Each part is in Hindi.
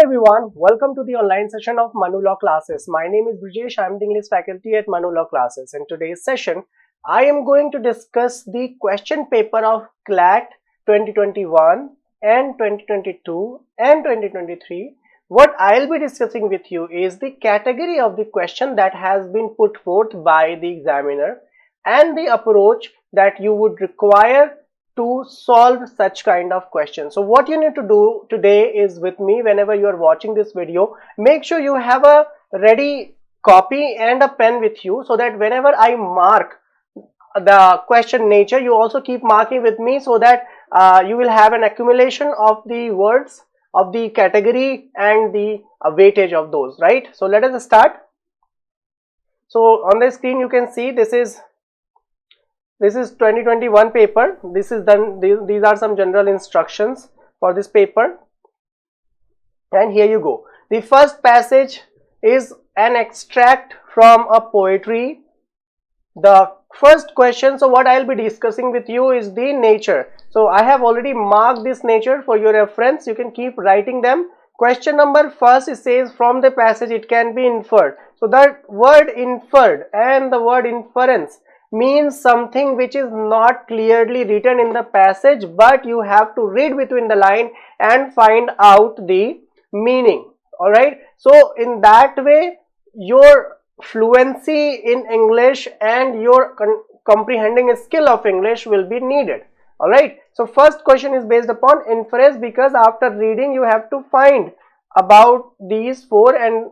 everyone, welcome to the online session of Manu Law classes. My name is Brijesh, I am the English faculty at Manu Law classes. In today's session, I am going to discuss the question paper of CLAT 2021 and 2022 and 2023. What I'll be discussing with you is the category of the question that has been put forth by the examiner and the approach that you would require to solve such kind of questions. So what you need to do today is, with me whenever you are watching this video, make sure you have a ready copy and a pen with you, so that whenever I mark the question nature, you also keep marking with me, so that you will have an accumulation of the words of the category and the weightage of those, right? So let us start. So on the screen you can see this is 2021 paper. This is done. These are some general instructions for this paper, and here you go. The first passage is an extract from a poetry. The first question, so what I'll be discussing with you is the nature. So I have already marked this nature for your reference. You can keep writing them. Question number first, it says from the passage it can be inferred. So the word inferred and the word inference means something which is not clearly written in the passage, but you have to read between the line and find out the meaning. All right, so in that way your fluency in English and your comprehending skill of English will be needed. All right, so first question is based upon inference, because after reading you have to find about these four, and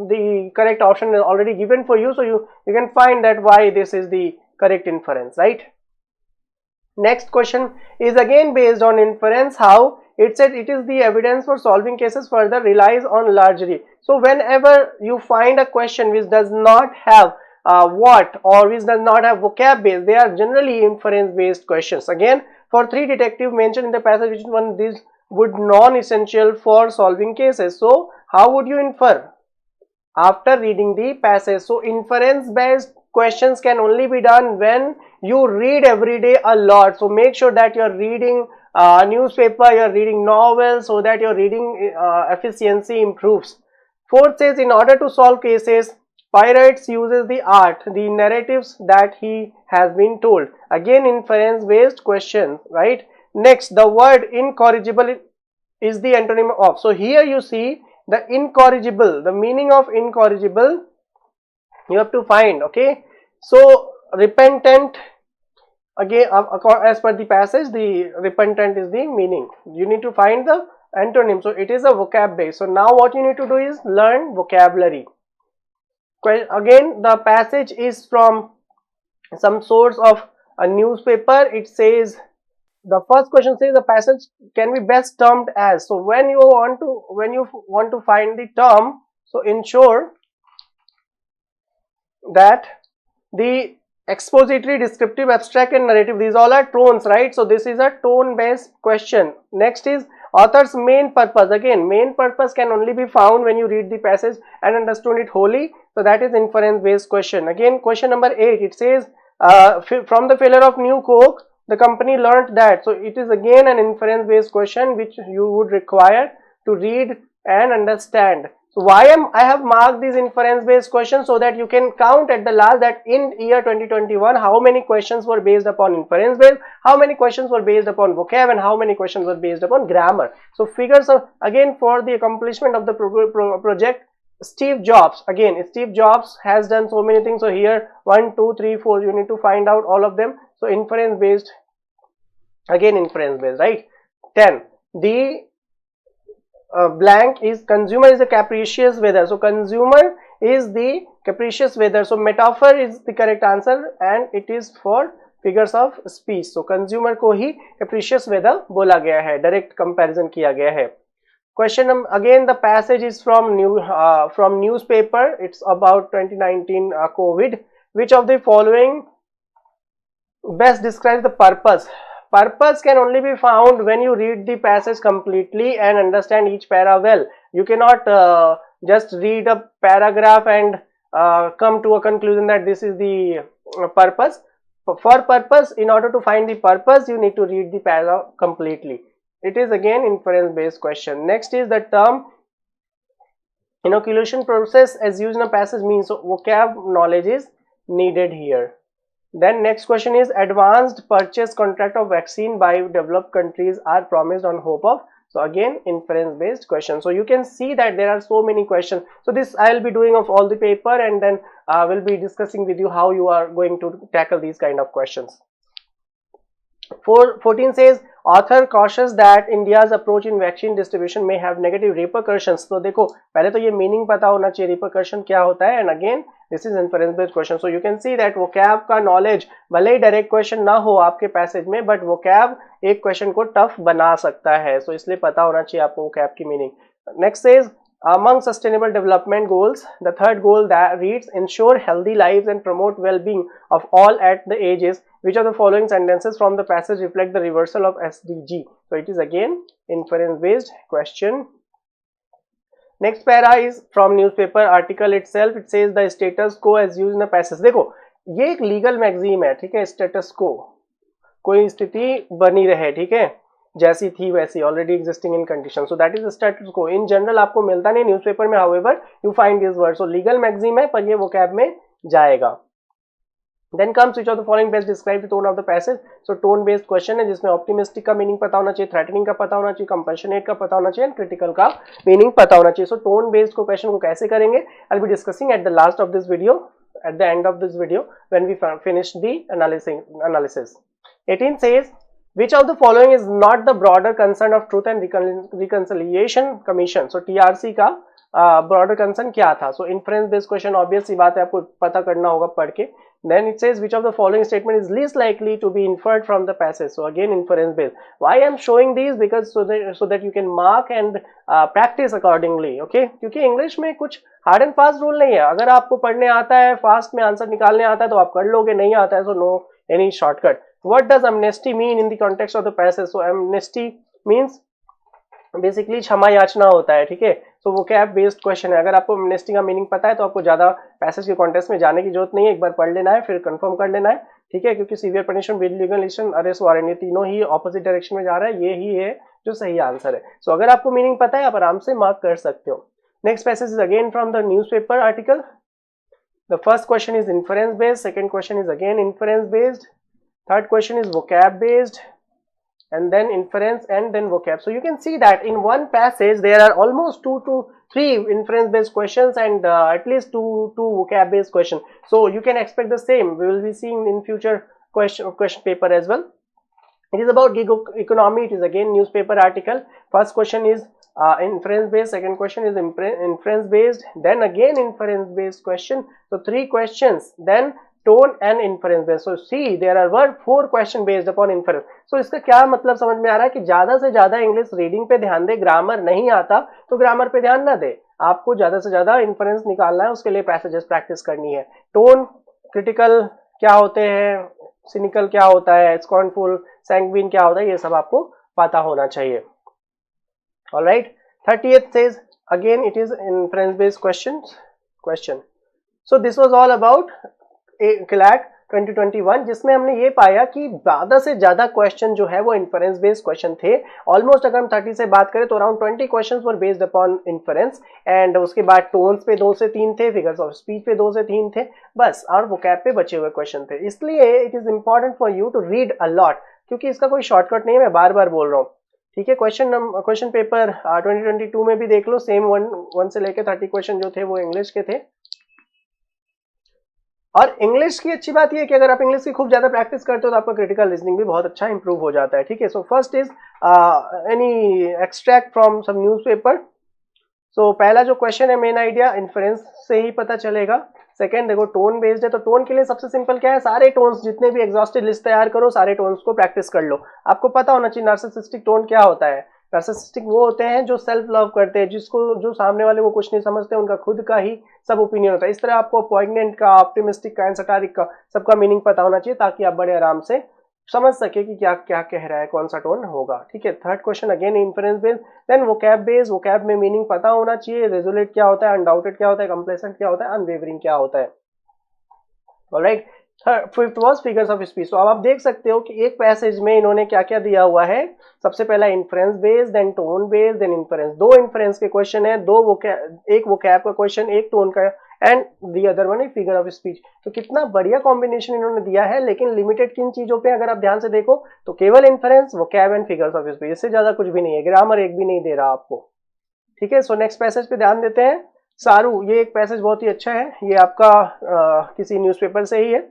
the correct option is already given for you, so you can find that why this is the correct inference, right? Next question is again based on inference. How? It said it is the evidence for solving cases further relies on largely. So whenever you find a question which does not have what, or which does not have vocab base, they are generally inference based questions. Again, for three detective mentioned in the passage, which one these would non-essential for solving cases. So how would you infer after reading the passage? So inference based questions can only be done when you read every day a lot. So make sure that you are reading newspaper, you are reading novels, so that your reading efficiency improves. Fourth says, in order to solve cases, Pyrites uses the art, the narratives that he has been told. Again, inference based question, right? Next, the word incorrigible is the antonym of. So here you see the incorrigible, the meaning of incorrigible you have to find. Okay, so repentant, again as per the passage, the repentant is the meaning. You need to find the antonym, so it is a vocab base. So now what you need to do is learn vocabulary. Again, the passage is from some source of a newspaper. It says, the first question says the passage can be best termed as. So when you want to find the term, so ensure that the expository, descriptive, abstract and narrative, these all are tones, right? So this is a tone based question. Next is author's main purpose. Again, main purpose can only be found when you read the passage and understood it wholly. So that is inference based question. Again, question number 8, it says from the failure of New Coke the company learnt that. So it is again an inference based question which you would require to read and understand. So why I have marked these inference based questions, so that you can count at the last that in year 2021 how many questions were based upon inference based, how many questions were based upon vocab, and how many questions were based upon grammar. So figures of, again, for the accomplishment of the project, Steve Jobs, again Steve Jobs has done so many things. So here 1 2 3 4 you need to find out all of them. So inference based, again inference based, right? 10, the blank is consumer is the capricious weather. So consumer is the capricious weather. So metaphor is the correct answer, and it is for figures of speech. So consumer को ही capricious weather बोला गया है, direct comparison किया गया है. Question again, the passage is from newspaper. It's about 2019 COVID. Which of the following best describes the purpose? Purpose can only be found when you read the passage completely and understand each para well. You cannot just read a paragraph and come to a conclusion that this is the purpose. For purpose, in order to find the purpose, you need to read the para completely. It is again inference based question. Next is the term inoculation process as used in a passage means, so vocab knowledge is needed here. Then next question is advanced purchase contract of vaccine by developed countries are promised on hope of. So again inference based question. So you can see that there are so many questions. So this I will be doing of all the paper, and then we'll be discussing with you how you are going to tackle these kind of questions. 14 says author cautious that India's approach in vaccine distribution may have negative repercussions. तो देखो पहले तो ये मीनिंग पता होना चाहिए repercussion क्या होता है, and again this is inference based question. So you can see that vocab का knowledge भले ही डायरेक्ट क्वेश्चन ना हो आपके पैसेज में, बट vocab एक क्वेश्चन को टफ बना सकता है. So इसलिए पता होना चाहिए आपको vocab की meaning. Next says among sustainable development goals, the third goal that reads ensure healthy lives and promote well-being of all at the ages. Which of the following sentences from the passage reflect the reversal of SDG? So it is again inference based question. Next para is from newspaper article itself. It says the status quo as used in the passage. देखो ये एक लीगल मैगजीन है, ठीक है. स्टेटस को कोई स्थिति बनी रहे, ठीक है, जैसी थी वैसी, already existing in condition. So that is status quo. In general आपको मिलता नहीं न्यूज़पेपर में, however you find this word. So legal magazine है पर ये वोकैब में जाएगा. Then comes which of the following best describe the tone of the passage. So tone based question है जिसमें ऑप्टिमिस्टिक का मीनिंग पता होना चाहिए, थ्रेटनिंग का पता होना चाहिए, कंपैशनेट का पता होना चाहिए, क्रिटिकल का मीनिंग पता होना चाहिए. सो टोन बेस्ड को क्वेश्चन को कैसे करेंगे I will be discussing at the last of this video, at the end of this video when we finish the analysis. 18 says which of the following is not the broader concern of Truth and Reconciliation Commission. So TRC का broader concern क्या था? So inference based question, obvious सी बात है, आपको पता करना होगा पढ़ के. Then it says which of the following statement is least likely to be inferred from the passage. So again inference based. Why I am showing these? Because so that you can mark and practice accordingly. Okay? क्योंकि इंग्लिश में कुछ हार्ड एंड फास्ट रूल नहीं है. अगर आपको पढ़ने आता है, फास्ट में आंसर निकालने आता है तो आप कर लोगे, नहीं आता है so no any shortcut. What does amnesty mean in the context of the passage? So amnesty means basically क्षमा याचना होता है, ठीक है. सो वो कैब बेस्ड क्वेश्चन है. अगर आपको एमनेस्टी का मीनिंग पता है तो आपको ज्यादा पैसेज के कॉन्टेक्स्ट में जाने की जरूरत नहीं है, एक बार पढ़ लेना है फिर कंफर्म कर लेना है, ठीक है. क्योंकि severe punishment, with legal action, arrest warrant, ये तीनों ही ऑपोजिट डायरेक्शन में जा रहा है. ये ही है जो सही आंसर है. सो अगर आपको मीनिंग पता है आप आराम से मार्क कर सकते हो. Next passage is again from the newspaper article. The first question is inference based, second question is again inference based, third question is vocab based, and then inference and then vocab. So you can see that in one passage there are almost 2 to 3 inference based questions and at least two vocab based questions. So you can expect the same. We will be seeing in future question paper as well. It is about gig economy. It is again newspaper article. First question is inference based, second question is inference based, then again inference based question. So 3 questions, then tone and inference based. So see there are 4 question based upon inference. So इसका क्या मतलब समझ में आ रहा है कि ज्यादा से ज्यादा इंग्लिश रीडिंग पे ध्यान दे. ग्रामर नहीं आता तो ग्रामर पे ध्यान ना दे, आपको ज्यादा से ज्यादा इंफरेंस निकालना है, उसके लिए पैसेजेस प्रैक्टिस करनी है. टोन, क्रिटिकल क्या होते हैं, सिनिकल क्या होता है, स्कॉर्नफुल, सैंग्विन क्या होता है, ये सब आपको पता होना चाहिए. Alright. 30th says again it is inference based question. So this was all about CLAT 2021, जिसमें हमने ये पाया कि ज्यादा से ज्यादा क्वेश्चन जो है वो इन्फरेंस बेस्ड क्वेश्चन थे. ऑलमोस्ट अगर हम 30 से बात करें तो around 20 questions were based upon inference, and उसके बाद टोन्स पे 2 से 3 थे, फिगर्स ऑफ स्पीच पे 2 से 3 थे बस, और वोकैब पे बचे हुए क्वेश्चन थे. इसलिए it is important for you to read a lot, क्योंकि इसका कोई शॉर्टकट नहीं है, मैं बार बार बोल रहा हूँ, ठीक है. क्वेश्चन पेपर 2022 में भी देख लो, सेम 1 से लेकर 30 क्वेश्चन जो थे वो इंग्लिश के थे. और इंग्लिश की अच्छी बात यह है कि अगर आप इंग्लिश की खूब ज्यादा प्रैक्टिस करते हो तो आपका क्रिटिकल रीजनिंग भी बहुत अच्छा इंप्रूव हो जाता है, ठीक है. So first is any extract from some newspaper. So पहला जो क्वेश्चन है, मेन आइडिया इन्फ्रेंस से ही पता चलेगा. सेकंड देखो टोन बेस्ड है, तो टोन के लिए सबसे सिंपल क्या है, सारे टोन्स जितने भी एग्जॉस्टेड लिस्ट तैयार करो, सारे टोन्स को प्रैक्टिस कर लो. आपको पता होना चाहिए नार्सिसिस्टिक टोन क्या होता है. नार्सिसिस्टिक वो होते हैं जो सेल्फ लव करते हैं, जिसको जो सामने वाले वो कुछ नहीं समझते, उनका खुद का ही सब ओपिनियन होता है. इस तरह आपको पॉइग्नेंट का, ऑप्टिमिस्टिक का, एंसटारिक का सबका मीनिंग पता होना चाहिए, ताकि आप बड़े आराम से समझ सके कि क्या क्या कह रहा है, कौन सा टोन होगा, ठीक है. Third question again inference based, then vocab based. Vocab में मीनिंग पता होना चाहिए, रेजोलेट क्या होता है, अनडाउटेड क्या होता है, कंप्लेसेंट क्या होता है, अनवेवरिंग क्या होता है. Alright. Fifth was figures of speech. तो अब आप देख सकते हो कि एक पैसेज में इन्होंने क्या क्या दिया हुआ है। सबसे पहला inference based, then tone based, then inference. दो इन्फ्रेंस के क्वेश्चन है, एक वोकैब का क्वेश्चन, एक टोन का, एंड दी अदर वन है फिगर ऑफ स्पीच। तो कितना बढ़िया कॉम्बिनेशन इन्होंने दिया है, लेकिन लिमिटेड किन चीजों पे अगर आप ध्यान से देखो तो केवल inference, vocab and figures of speech, इससे ज्यादा कुछ भी नहीं है। ग्रामर एक भी नहीं दे रहा आपको, ठीक है। सो नेक्स्ट पैसेज पे ध्यान देते हैं। सारू, ये एक पैसेज बहुत ही अच्छा है, ये आपका किसी न्यूज़पेपर से ही है।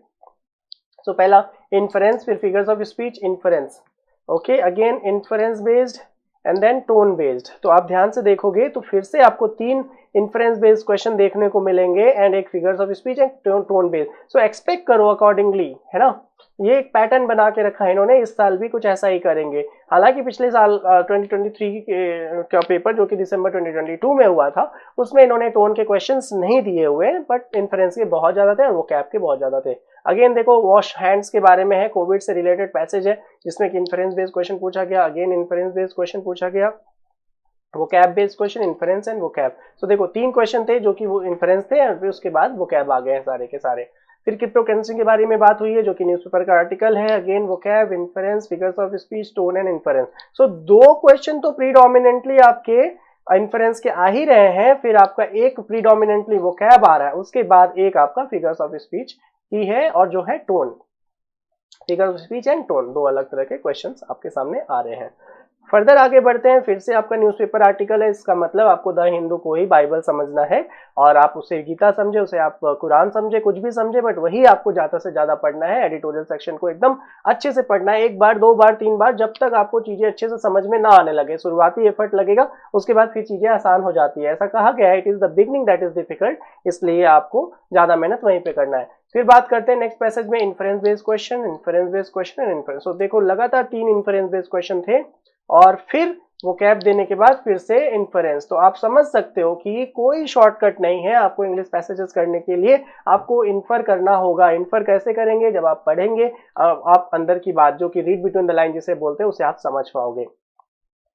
सो पहला इन्फरेंस, फिर figures of speech, inference, okay, again inference based and then tone based. तो आप ध्यान से देखोगे तो फिर से आपको 3 इन्फ्रेंस बेस्ड क्वेश्चन देखने को मिलेंगे एंड एक figures of speech and tone based. So expect करो अकॉर्डिंगली, है ना। ये एक पैटर्न बना के रखा है इन्होंने, इस साल भी कुछ ऐसा ही करेंगे। हालांकि पिछले साल 2023 का पेपर जो कि दिसंबर 2022 में हुआ था, उसमें इन्होंने टोन के क्वेश्चंस नहीं दिए हुए, बट इन्फ्रेंस के बहुत ज्यादा थे और वो कैप के बहुत ज्यादा थे। अगेन देखो, वॉश हैंड्स के बारे में है, कोविड से रिलेटेड पैसेज है जिसमें कि इन्फ्रेंस बेस्ड क्वेश्चन पूछा गया, अगेन इन्फ्रेंस बेस्ड क्वेश्चन पूछा गया, वो cap based question, inference and वो कैप। तो देखो 3 क्वेश्चन थे जो कि वो इन्फ्रेंस थे और फिर उसके बाद वो कैप आ गए हैं सारे के सारे। फिर क्रिप्टो करेंसी के बारे में बात हुई है जो कि न्यूज़पेपर का आर्टिकल है, अगेन वो cap, inference, figures of speech, tone and inference. So 2 question तो प्रीडोमिनेंटली आपके इन्फ्रेंस के आ ही रहे हैं, फिर आपका एक प्रीडोमिनेंटली वो कैप आ रहा है, उसके बाद एक आपका फिगर्स ऑफ स्पीच ही है, और जो है tone, figures of speech and tone, 2 अलग तरह के क्वेश्चंस आपके सामने आ रहे हैं। फर्दर आगे बढ़ते हैं, फिर से आपका न्यूज़पेपर आर्टिकल है, इसका मतलब आपको द हिंदू को ही बाइबल समझना है, और आप उसे गीता समझे, उसे आप कुरान समझे, कुछ भी समझे, बट वही आपको ज्यादा से ज्यादा पढ़ना है। एडिटोरियल सेक्शन को एकदम अच्छे से पढ़ना है, 1 बार 2 बार 3 बार, जब तक आपको चीजें अच्छे से समझ में ना आने लगे। शुरुआती एफर्ट लगेगा, उसके बाद फिर चीजें आसान हो जाती है। ऐसा कहा गया है, it is the beginning that is difficult, इसलिए आपको ज्यादा मेहनत वहीं पे करना है। फिर बात करते हैं नेक्स्ट पैसेज में, inference based question, inference based question and inference. तो देखो लगातार 3 इन्फ्रेंस बेस्ड क्वेश्चन थे और फिर वो कैप देने के बाद फिर से इन्फ्रेंस। तो आप समझ सकते हो कि कोई शॉर्टकट नहीं है आपको इंग्लिश पैसेजेस करने के लिए, आपको इन्फर करना होगा। इन्फर कैसे करेंगे, जब आप पढ़ेंगे आप अंदर की बात जो कि रीड बिटवीन द लाइन जिसे बोलते हैं, उसे आप समझ पाओगे।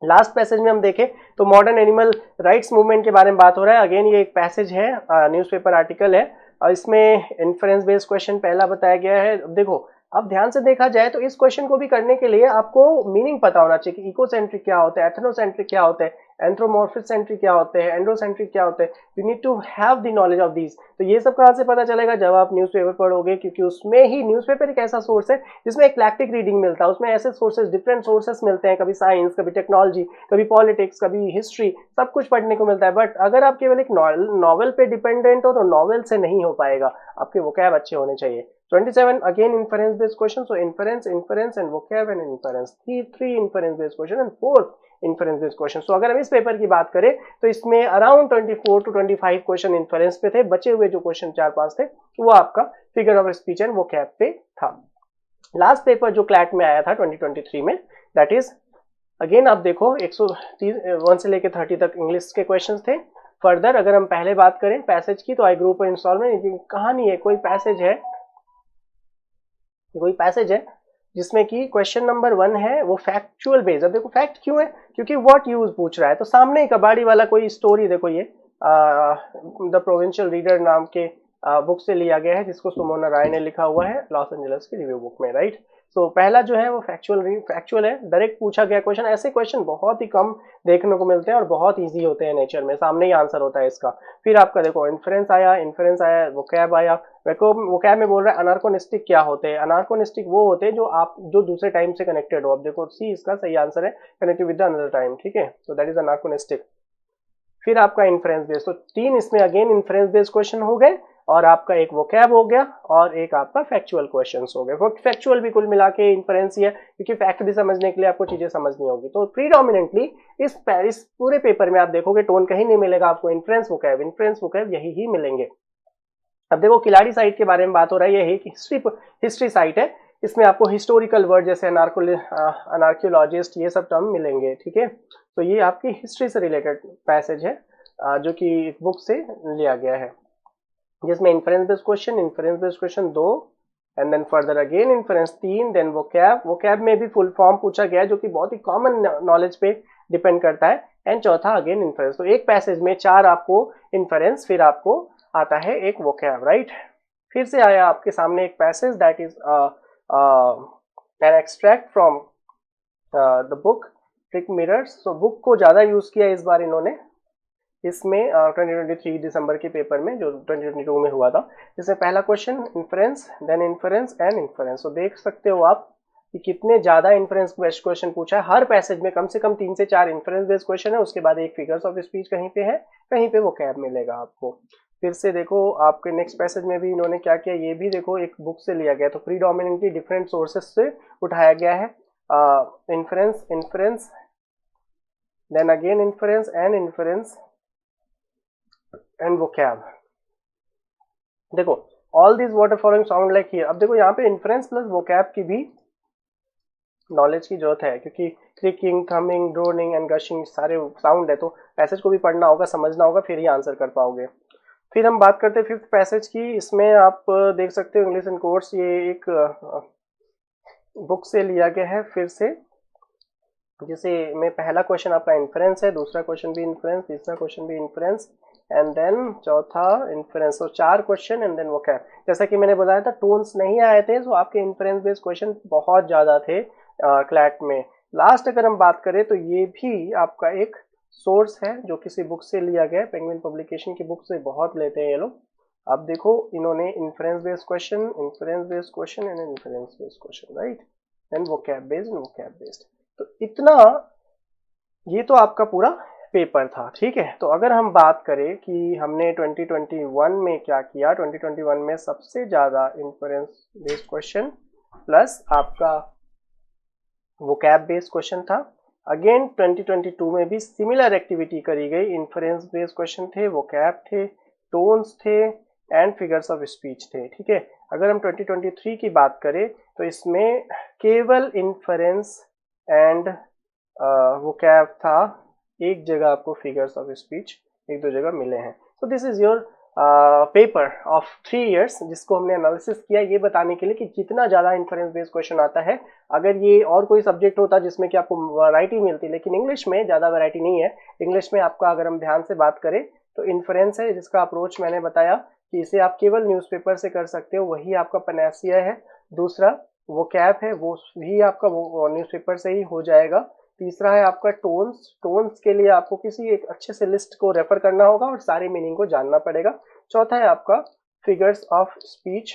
लास्ट पैसेज में हम देखें तो मॉडर्न एनिमल राइट्स मूवमेंट के बारे में बात हो रहा है। अगेन ये एक पैसेज है, न्यूज़पेपर आर्टिकल है, और इसमें इन्फ्रेंस बेस्ड क्वेश्चन पहला बताया गया है। देखो अब ध्यान से देखा जाए तो इस क्वेश्चन को भी करने के लिए आपको मीनिंग पता होना चाहिए कि इकोसेंट्रिक क्या होता है, एथनोसेंट्रिक क्या होता है, एंथ्रोमॉर्फिक सेंट्रिक क्या होते हैं, एंड्रोसेंट्रिक क्या होते हैं। You need to have the knowledge of these. तो ये सब कहाँ से पता चलेगा, जब आप न्यूज़पेपर पढ़ोगे, क्योंकि उसमें ही न्यूज़पेपर एक ऐसा सोर्स है जिसमें इक्लेक्टिक रीडिंग मिलता है। उसमें ऐसे सोर्सेज, डिफरेंट सोर्सेस मिलते हैं, कभी साइंस, कभी टेक्नोलॉजी, कभी पॉलिटिक्स, कभी हिस्ट्री, सब कुछ पढ़ने को मिलता है। बट अगर आप केवल एक नॉवल पे डिपेंडेंट हो तो नॉवल से नहीं हो पाएगा, आपके वोकैब अच्छे होने चाहिए। 27 again inference based question, so inference, inference and vocab and inference, 3 inference based question and 4th inference based question. So अगर हम इस पेपर की बात करें तो इसमें अराउंड 24 to 25 क्वेश्चन इन्फरेंस पे थे, बचे हुए जो क्वेश्चन 4-5 थे वो आपका figure of speech and vocab पे था। लास्ट पेपर जो क्लैट में आया था 2023 में, दैट इज अगेन आप देखो 1 से लेकर 30 तक इंग्लिश के क्वेश्चन थे। फर्दर अगर हम पहले बात करें पैसेज की, तो आई ग्रुप इंस्टॉलमेंट कहानी है, कोई पैसेज है जिसमें कि क्वेश्चन नंबर 1 है वो फैक्चुअल बेस्ड। अब देखो फैक्ट क्यों है, क्योंकि व्हाट यूज पूछ रहा है। तो सामने कबाड़ी वाला कोई स्टोरी, देखो ये द प्रोविंशियल रीडर नाम के बुक से लिया गया है, जिसको सुमोना राय ने लिखा हुआ है लॉस एंजलिस की रिव्यू बुक में, राइट। सो पहला जो है वो फैक्चुअल है, डायरेक्ट पूछा गया क्वेश्चन। ऐसे क्वेश्चन बहुत ही कम देखने को मिलते हैं और बहुत इजी होते हैं नेचर में, सामने ही आंसर होता है इसका। फिर आपका देखो इन्फ्रेंस आया, वोकैब आया। वोकैब में बोल रहा है अनार्कोनिस्टिक क्या होते हैं। अनार्कोनिस्टिक वो होते हैं जो दूसरे टाइम से कनेक्टेड हो। अब देखो सी इसका सही आंसर है, कनेक्टेड विद अनदर टाइम, ठीक है, तो दैट इज अनार्कोनिस्टिक। फिर आपका इन्फ्रेंस बेस्ड, तो 3 इसमें अगेन इन्फ्रेंस बेस्ड क्वेश्चन हो गए, और आपका एक वोकैब हो गया और एक आपका फैक्चुअल क्वेश्चंस हो गए। फैक्चुअल भी कुल मिला के इन्फ्रेंस ही है, क्योंकि फैक्ट भी समझने के लिए आपको चीजें समझनी होगी। तो प्रीडोमिनेंटली इस पूरे पेपर में आप देखोगे टोन कहीं नहीं मिलेगा आपको, इन्फ्रेंस वोकैब यही ही मिलेंगे। अब देखो खिलाड़ी साइट के बारे में बात हो रहा है, ये एक हिस्ट्री साइट है, इसमें आपको हिस्टोरिकल वर्ड जैसे अनार्कियोलॉजिस्ट ये सब टर्म मिलेंगे, ठीक है। तो ये आपकी हिस्ट्री से रिलेटेड पैसेज है जो कि एक बुक से लिया गया है, जिसमें inference based question 2 and then further again inference 3, then vocab में भी फुल फॉर्म पूछा गया है जो कि बहुत ही कॉमन नॉलेज पे डिपेंड करता है, एंड चौथा अगेन इन्फ्रेंस। तो एक पैसेज में 4 आपको इन्फ्रेंस, फिर आपको आता है एक वोकैब, राइट। फिर से आया आपके सामने एक passage that is an extract from the book trick mirrors. तो बुक को ज़्यादा यूज़ किया इस बार इन्होंने इसमें 2023 दिसंबर के पेपर में जो 2022 में हुआ था। इसमें पहला question inference, then inference and inference. तो देख सकते हो आप कि कितने ज़्यादा इन्फरेंस बेस्ड क्वेश्चन पूछा है। हर पैसेज में कम से कम 3 से 4 इन्फरेंस बेस्ड क्वेश्चन है, उसके बाद एक फिगर्स ऑफ स्पीच कहीं पे है, कहीं पे वोकैब मिलेगा आपको। फिर से देखो आपके नेक्स्ट पैसेज में भी इन्होंने क्या किया, ये भी देखो एक बुक से लिया गया, तो प्रीडोमिनेंटली डिफरेंट सोर्सेस से उठाया गया है। Inference, inference, then again inference and inference and vocab. देखो all this water following sound like here. अब देखो यहाँ पे इन्फरेंस प्लस वोकैब की भी नॉलेज की जरूरत है, क्योंकि क्लिकिंग, थमिंग, ड्रोनिंग एंड गशिंग सारे साउंड है, तो पैसेज को भी पढ़ना होगा, समझना होगा, फिर ही आंसर कर पाओगे। फिर हम बात करते हैं फिफ्थ पैसेज की। इसमें आप देख सकते हो इंग्लिश इन कोर्स, ये एक बुक से लिया गया है फिर से, जिसे में पहला क्वेश्चन आपका इन्फ्रेंस है, दूसरा क्वेश्चन भी इन्फ्रेंस, तीसरा क्वेश्चन भी इन्फ्रेंस एंड देन चौथा इन्फ्रेंस। तो 4 क्वेश्चन एंड देन वोकैब। जैसा कि मैंने बताया था टोन्स नहीं आए थे, तो आपके इन्फ्रेंस बेस्ड क्वेश्चन बहुत ज़्यादा थे क्लैट में। लास्ट अगर हम बात करें तो ये भी आपका एक सोर्स है जो किसी बुक से लिया गया है, पेंगुइन पब्लिकेशन की बुक से बहुत लेते हैं ये लोग। अब देखो इन्होंने inference based question, inference based question and inference based question, right, and vocab based and vocab based. तो इतना ये तो आपका पूरा पेपर था, ठीक है। तो अगर हम बात करें कि हमने 2021 में क्या किया, 2021 में सबसे ज्यादा इन्फ्रेंस बेस्ड क्वेश्चन प्लस आपका वोकैब बेस्ड क्वेश्चन था। अगेन 2022 में भी सिमिलर एक्टिविटी करी गई, इन्फ्रेंस बेस्ड क्वेश्चन थे, वोकैब थे, टोन्स थे एंड फिगर्स ऑफ स्पीच थे, ठीक है। अगर हम 2023 की बात करें तो इसमें केवल इन्फ्रेंस एंड वोकैब था, एक जगह आपको फिगर्स ऑफ स्पीच 1-2 जगह मिले हैं। तो this is your paper of 3 years, जिसको हमने एनालिसिस किया ये बताने के लिए कि जितना ज़्यादा इन्फ्रेंस बेस्ड क्वेश्चन आता है। अगर ये और कोई सब्जेक्ट होता जिसमें कि आपको वैरायटी मिलती, लेकिन इंग्लिश में ज़्यादा वैरायटी नहीं है। इंग्लिश में आपका अगर हम ध्यान से बात करें तो इन्फ्रेंस है, जिसका अप्रोच मैंने बताया कि इसे आप केवल न्यूज़पेपर से कर सकते हो, वही आपका पनासिया है। दूसरा वोकैब है, वो भी आपका न्यूज़पेपर से ही हो जाएगा। तीसरा है आपका टोन्स, टोन्स के लिए आपको किसी एक अच्छे से लिस्ट को रेफर करना होगा और सारी मीनिंग को जानना पड़ेगा। चौथा है आपका फिगर्स ऑफ स्पीच,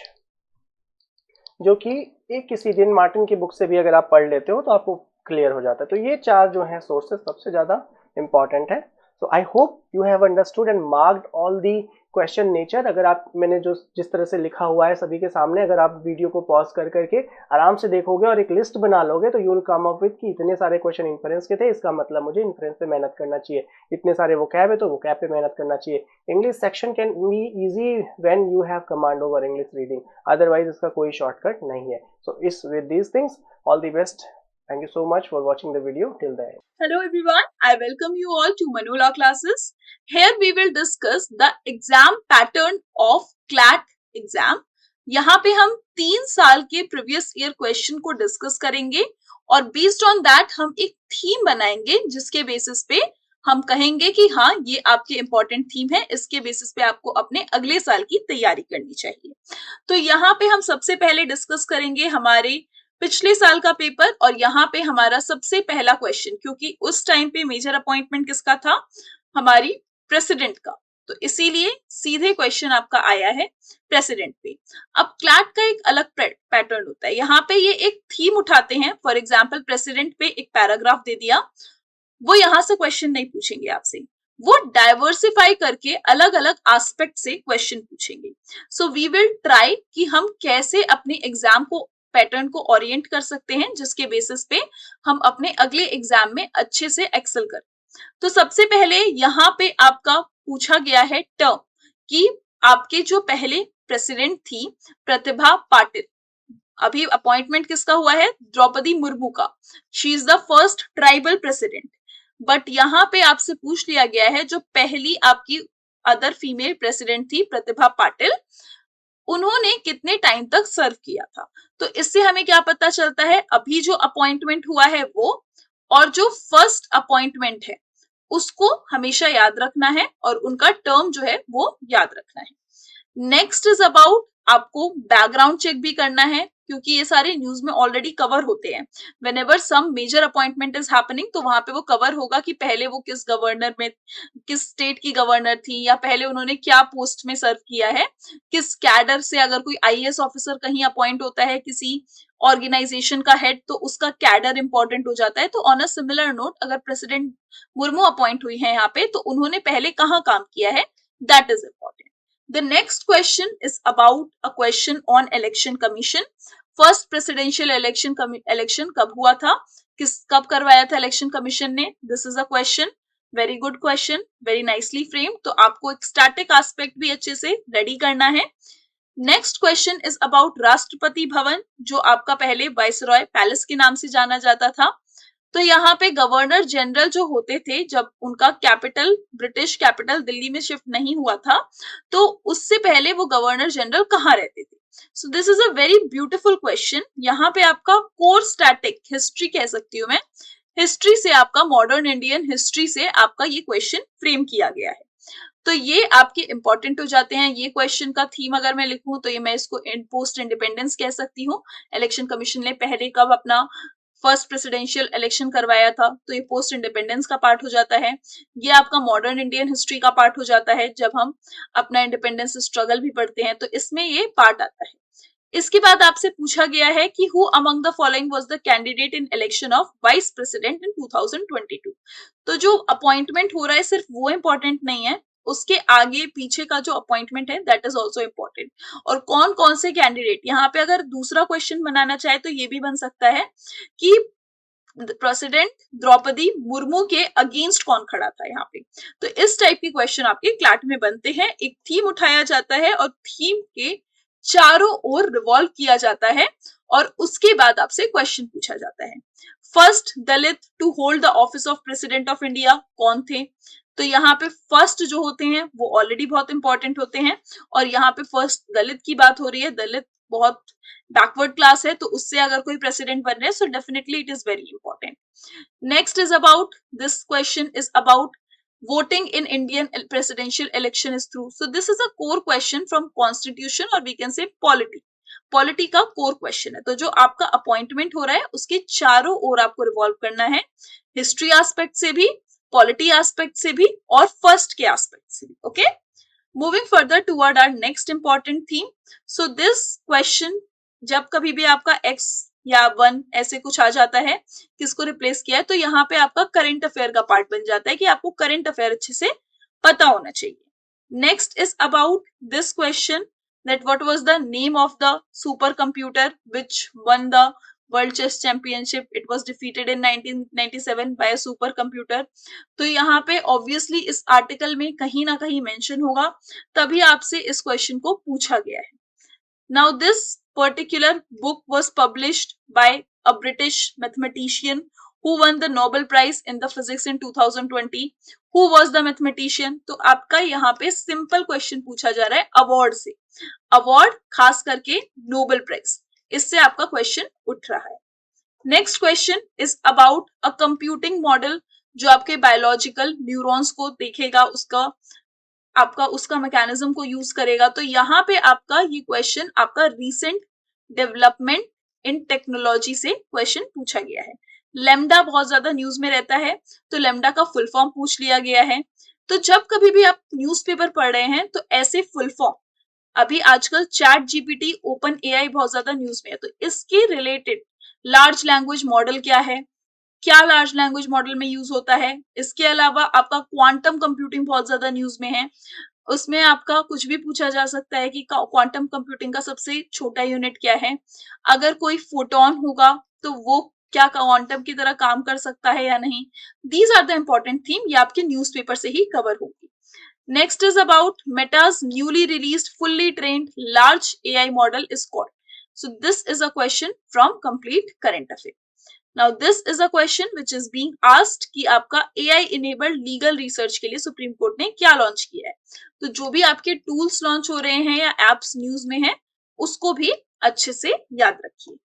जो कि एक किसी दिन मार्टिन की बुक से भी अगर आप पढ़ लेते हो तो आपको क्लियर हो जाता है। तो ये 4 जो है सोर्सेस सबसे ज्यादा इंपॉर्टेंट है। So I hope you have understood and marked all the question nature. अगर आप मैंने जो जिस तरह से लिखा हुआ है सभी के सामने, अगर आप वीडियो को पॉज कर करके आराम से देखोगे और एक लिस्ट बना लोगे तो you will come up with कि इतने सारे क्वेश्चन इन्फ्रेंस के थे, इसका मतलब मुझे इन्फ्रेंस पे मेहनत करना चाहिए। इतने सारे वोकैब है तो वोकैब पे मेहनत करना चाहिए। English section can be easy when you have command over English reading, otherwise इसका कोई शॉर्टकट नहीं है। सो इस with these things all the best. Thank you so much for watching the video till the end. Hello everyone, I welcome you all to Manula classes. Here we will discuss the exam pattern of CLAT exam. यहाँ पे हम 3 साल के प्रीवियस ईयर क्वेश्चन को डिस्कस करेंगे और बेस्ड ऑन दैट हम एक थीम बनाएंगे, जिसके बेसिस पे हम कहेंगे कि हाँ ये आपके इंपॉर्टेंट थीम है, इसके बेसिस पे आपको अपने अगले साल की तैयारी करनी चाहिए। तो यहाँ पे हम सबसे पहले डिस्कस करेंगे हमारे पिछले साल का पेपर, और यहाँ पे हमारा सबसे पहला क्वेश्चन, क्योंकि उस टाइम पे मेजर अपॉइंटमेंट किसका था, हमारी प्रेसिडेंट का, तो इसीलिए सीधे क्वेश्चन आपका आया है प्रेसिडेंट पे। अब क्लैट का एक अलग पैटर्न होता है, यहाँ पे ये एक थीम उठाते हैं। फॉर एग्जाम्पल प्रेसिडेंट पे एक पैराग्राफ दे दिया, वो यहाँ से क्वेश्चन नहीं पूछेंगे आपसे, वो डाइवर्सिफाई करके अलग अलग एस्पेक्ट से क्वेश्चन पूछेंगे। सो वी विल ट्राई कि हम कैसे अपने एग्जाम को पैटर्न को ओरिएंट कर सकते हैं, जिसके बेसिस पे हम अपने अगले एग्जाम में अच्छे से एक्सेल करें। तो सबसे पहले यहाँ पे आपका पूछा गया है टर्म कि आपके जो पहले प्रेसिडेंट थी प्रतिभा पाटिल, अभी अपॉइंटमेंट किसका हुआ है, द्रौपदी मुर्मू का, she is the first tribal president. But यहाँ पे आपसे पूछ लिया गया है जो पहली आपकी अदर फीमेल प्रेसिडेंट थी प्रतिभा पाटिल, उन्होंने कितने टाइम तक सर्व किया था। तो इससे हमें क्या पता चलता है, अभी जो अपॉइंटमेंट हुआ है वो, और जो फर्स्ट अपॉइंटमेंट है उसको हमेशा याद रखना है और उनका टर्म जो है वो याद रखना है। नेक्स्ट इज अबाउट आपको बैकग्राउंड चेक भी करना है, क्योंकि ये सारे न्यूज में ऑलरेडी कवर होते हैं। Whenever some major appointment is happening, तो वहां पे वो कवर होगा कि पहले वो किस गवर्नर में, किस स्टेट की गवर्नर थी, या पहले उन्होंने क्या पोस्ट में सर्व किया है, किस कैडर से, अगर कोई आईएएस ऑफिसर कहीं अपॉइंट होता है किसी ऑर्गेनाइजेशन का हेड, तो उसका कैडर इंपॉर्टेंट हो जाता है। तो ऑन अ सिमिलर नोट, अगर प्रेसिडेंट मुर्मू अपॉइंट हुई है यहाँ पे, तो उन्होंने पहले कहाँ काम किया है, that is important. The next question is about a question on election commission. First presidential election कब हुआ था, कब करवाया था election commission ने? This is a question, very good question, very nicely framed. तो आपको एक static aspect भी अच्छे से ready करना है। Next question is about Rashtrapati Bhavan, जो आपका पहले वाइसरॉय पैलेस के नाम से जाना जाता था। तो यहाँ पे गवर्नर जनरल जो होते थे, जब उनका कैपिटल, ब्रिटिश कैपिटल दिल्ली में शिफ्ट नहीं हुआ था, तो उससे पहले वो गवर्नर जनरल कहाँ रहते थे? So this is a very beautiful question. यहाँ पे आपका कोर स्टैटिक हिस्ट्री कह सकती हूँ मैं, हिस्ट्री से आपका, मॉडर्न इंडियन हिस्ट्री से आपका ये क्वेश्चन फ्रेम किया गया है। तो ये आपके इंपॉर्टेंट हो जाते हैं। ये क्वेश्चन का थीम अगर मैं लिखूं तो ये मैं इसको पोस्ट इंडिपेंडेंस कह सकती हूँ। इलेक्शन कमीशन ने पहले कब अपना फर्स्ट प्रेसिडेंशियल इलेक्शन करवाया था, तो ये पोस्ट इंडिपेंडेंस का पार्ट हो जाता है। ये आपका मॉडर्न इंडियन हिस्ट्री का पार्ट हो जाता है, जब हम अपना इंडिपेंडेंस स्ट्रगल भी पढ़ते हैं तो इसमें ये पार्ट आता है। इसके बाद आपसे पूछा गया है कि who among the following was the candidate in election of vice president in 2022। तो जो अपॉइंटमेंट हो रहा है सिर्फ वो इंपॉर्टेंट नहीं है, उसके आगे पीछे का जो अपॉइंटमेंट है दैट इज ऑल्सो इम्पोर्टेंट। और कौन कौन से कैंडिडेट, यहाँ पे अगर दूसरा क्वेश्चन बनाना चाहे तो ये भी बन सकता है कि प्रेसिडेंट द्रौपदी मुर्मू के अगेंस्ट कौन खड़ा था यहाँ पे। तो इस टाइप के क्वेश्चन आपके क्लैट में बनते हैं। एक थीम उठाया जाता है और थीम के चारों ओर रिवॉल्व किया जाता है, और उसके बाद आपसे क्वेश्चन पूछा जाता है। First Dalit to hold the office of president of India कौन थे? तो यहाँ पे फर्स्ट जो होते हैं वो ऑलरेडी बहुत इंपॉर्टेंट होते हैं, और यहाँ पे फर्स्ट दलित की बात हो रही है। दलित बहुत बैकवर्ड क्लास है, तो उससे अगर कोई प्रेसिडेंट बन रहे हैं, so definitely it is very important. Next is about, this question is about voting in Indian presidential election is through. So this is a core question from constitution, or we can say polity. Polity का कोर क्वेश्चन है। तो जो आपका अपॉइंटमेंट हो रहा है उसके चारों ओर आपको रिवॉल्व करना है, हिस्ट्री एस्पेक्ट से भी, पॉलिटी एस्पेक्ट से भी, और फर्स्ट के एस्पेक्ट से भी। Okay, moving further toward our next important theme. So this question, जब कभी भी आपका एक्स या 1 ऐसे कुछ आ जाता है, किसको रिप्लेस किया है, तो यहाँ पे आपका करंट अफेयर का पार्ट बन जाता है कि आपको करंट अफेयर अच्छे से पता होना चाहिए। Next is about this question, that what was the name of the supercomputer which won the world chess championship? It was defeated in 1997 by a supercomputer. तो यहाँ पे ऑब्वियसली इस आर्टिकल में कहीं ना कहीं मेंशन होगा, तभी आपसे इस क्वेश्चन को पूछा गया है। Now this particular book was published by a British mathematician who won the Nobel Prize in the physics in 2020. Who was the mathematician? तो आपका यहाँ पे सिंपल क्वेश्चन पूछा जा रहा है अवार्ड से, अवार्ड खास करके नोबेल प्राइज, इससे आपका क्वेश्चन उठ रहा है। Next question is about a computing model, जो आपके बायोलॉजिकल न्यूरॉन्स को देखेगा, उसका मैकेनिज्म को यूज करेगा। तो यहाँ पे आपका ये क्वेश्चन आपका रीसेंट डेवलपमेंट इन टेक्नोलॉजी से क्वेश्चन पूछा गया है। लेमडा बहुत ज्यादा न्यूज में रहता है, तो लेमडा का फुल फॉर्म पूछ लिया गया है। तो जब कभी भी आप न्यूज़पेपर पढ़ रहे हैं तो ऐसे फुल फॉर्म, अभी आजकल चैट जीपीटी, ओपन एआई बहुत ज्यादा न्यूज में है, तो इसके रिलेटेड लार्ज लैंग्वेज मॉडल क्या है, क्या लार्ज लैंग्वेज मॉडल में यूज होता है। इसके अलावा आपका क्वांटम कंप्यूटिंग बहुत ज्यादा न्यूज में है, उसमें आपका कुछ भी पूछा जा सकता है कि क्वांटम कंप्यूटिंग का सबसे छोटा यूनिट क्या है, अगर कोई फोटोन होगा तो वो क्या क्वांटम की तरह काम कर सकता है या नहीं। These are the important theme, ये आपके न्यूज़पेपर से ही कवर होगी। Next is about Meta's newly released fully trained large AI model is called. So this is a question from complete current affair. Now this is a question which is being asked कि आपका AI enabled legal research के लिए सुप्रीम कोर्ट ने क्या लॉन्च किया है। तो जो भी आपके टूल्स लॉन्च हो रहे हैं या एप्स न्यूज में है, उसको भी अच्छे से याद रखिए।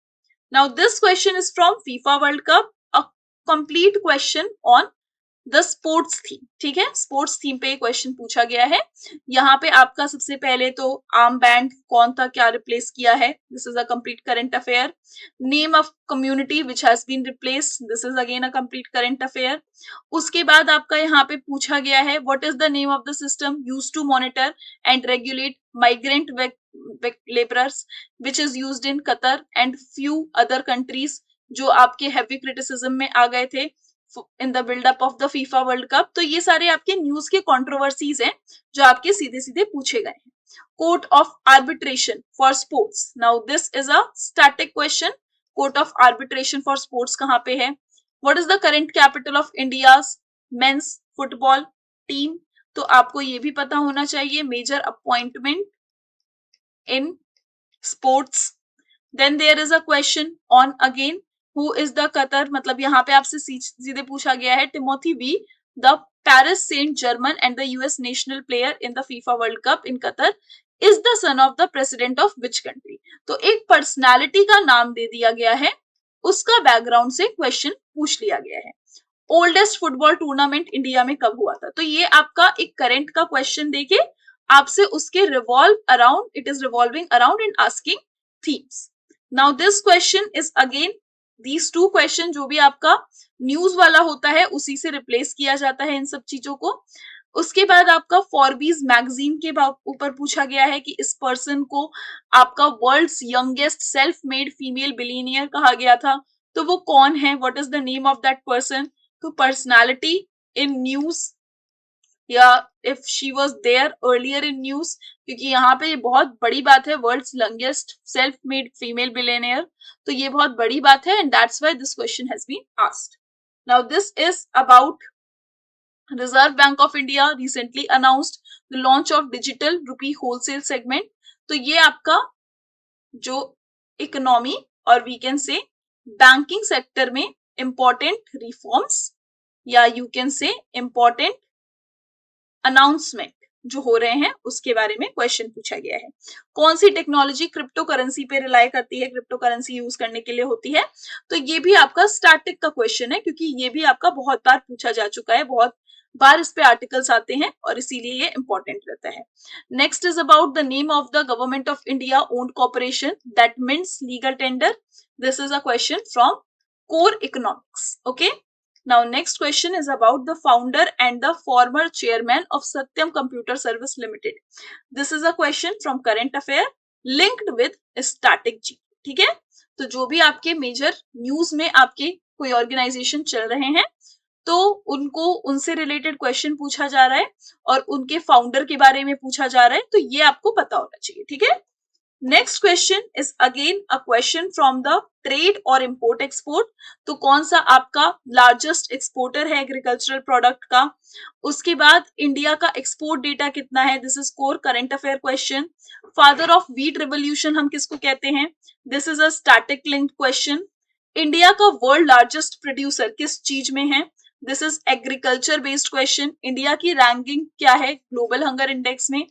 Now this question is from FIFA World Cup, a complete question on the sports theme, ठीक है, स्पोर्ट्स थीम पे क्वेश्चन पूछा गया है। यहाँ पे आपका सबसे पहले तो आर्म बैंड कौन था, क्या रिप्लेस किया है, this is a complete current affair. Name of community which has been replaced, this is again a complete current affair. उसके बाद आपका यहाँ पे पूछा गया है what is the name of the system used to monitor and regulate migrant labourers which is used in Qatar and few other countries, जो आपके हैवी क्रिटिसिज्म में आ गए थे in the buildup of the FIFA world cup. तो ये सारे आपके न्यूज के कंट्रोवर्सीज हैं जो आपके सीधे सीधे पूछे गए हैं। Court of Arbitration for Sports, now this is a static question. Court of Arbitration for Sports कहाँ पे है? What is the current capital of India's men's football team? तो आपको ये भी पता होना चाहिए। Major appointment in sports. Then there is a question on again who is the Qatar, मतलब यहाँ पे आपसे सीधे पूछा गया है Timothy Weah the Paris Saint Germain and the US national player in the FIFA world cup in Qatar is the son of the president of which country? तो एक पर्सनालिटी का नाम दे दिया गया है, उसका बैकग्राउंड से क्वेश्चन पूछ लिया गया है। ओल्डेस्ट फुटबॉल टूर्नामेंट इंडिया में कब हुआ था? तो ये आपका एक करंट का क्वेश्चन देके आपसे उसके revolve around, it is revolving around in asking themes. Now this question is again these two question, जो भी आपका न्यूज वाला होता है उसी से रिप्लेस किया जाता है इन सब चीजों को। उसके बाद आपका फॉरबीज मैगजीन के ऊपर पूछा गया है कि इस पर्सन को आपका world's youngest self made female billionaire कहा गया था, तो वो कौन है? What is the name of that person? तो पर्सनालिटी इन न्यूज, या if she was there earlier in news, क्योंकि यहाँ पे ये बहुत बड़ी बात है, world's youngest self made female billionaire, तो ये बहुत बड़ी बात है and that's why this question has been asked. Now this is about Reserve Bank of India recently announced the launch of digital rupee wholesale segment। तो ये आपका जो इकोनॉमी और we can say banking sector में इंपॉर्टेंट रिफॉर्म्स या you can say important announcement जो हो रहे हैं उसके बारे में क्वेश्चन पूछा गया है। कौन सी टेक्नोलॉजी क्रिप्टो करेंसी पे रिलाई करती है, क्रिप्टो करेंसी यूज करने के लिए होती है? तो ये भी आपका स्टैटिक का क्वेश्चन है, क्योंकि ये भी आपका बहुत बार पूछा जा चुका है, बहुत बार इस पे आर्टिकल्स आते हैं और इसीलिए ये इंपॉर्टेंट रहता है। Next is about the name of the government of India owned corporation that means legal tender. This is a question from core economics. Okay, now next question is about the founder and the former chairman of Satyam Computer Service Limited. This is a question from current affair linked with static G। ठीक है, तो जो भी आपके मेजर न्यूज में आपके कोई ऑर्गेनाइजेशन चल रहे हैं तो उनको उनसे रिलेटेड क्वेश्चन पूछा जा रहा है और उनके फाउंडर के बारे में पूछा जा रहा है, तो ये आपको पता होना चाहिए। ठीक है, next question is again a question from the trade और इंपोर्ट एक्सपोर्ट। तो कौन सा आपका लार्जेस्ट एक्सपोर्टर है एग्रीकल्चरल प्रोडक्ट का? उसके बाद इंडिया का एक्सपोर्ट डेटा कितना है? This is core current affair question. Father of wheat revolution हम किसको कहते हैं? This is a static linked question. India का वर्ल्ड लार्जेस्ट प्रोड्यूसर किस चीज में है? This is agriculture based question. India की रैंकिंग क्या है ग्लोबल हंगर इंडेक्स में?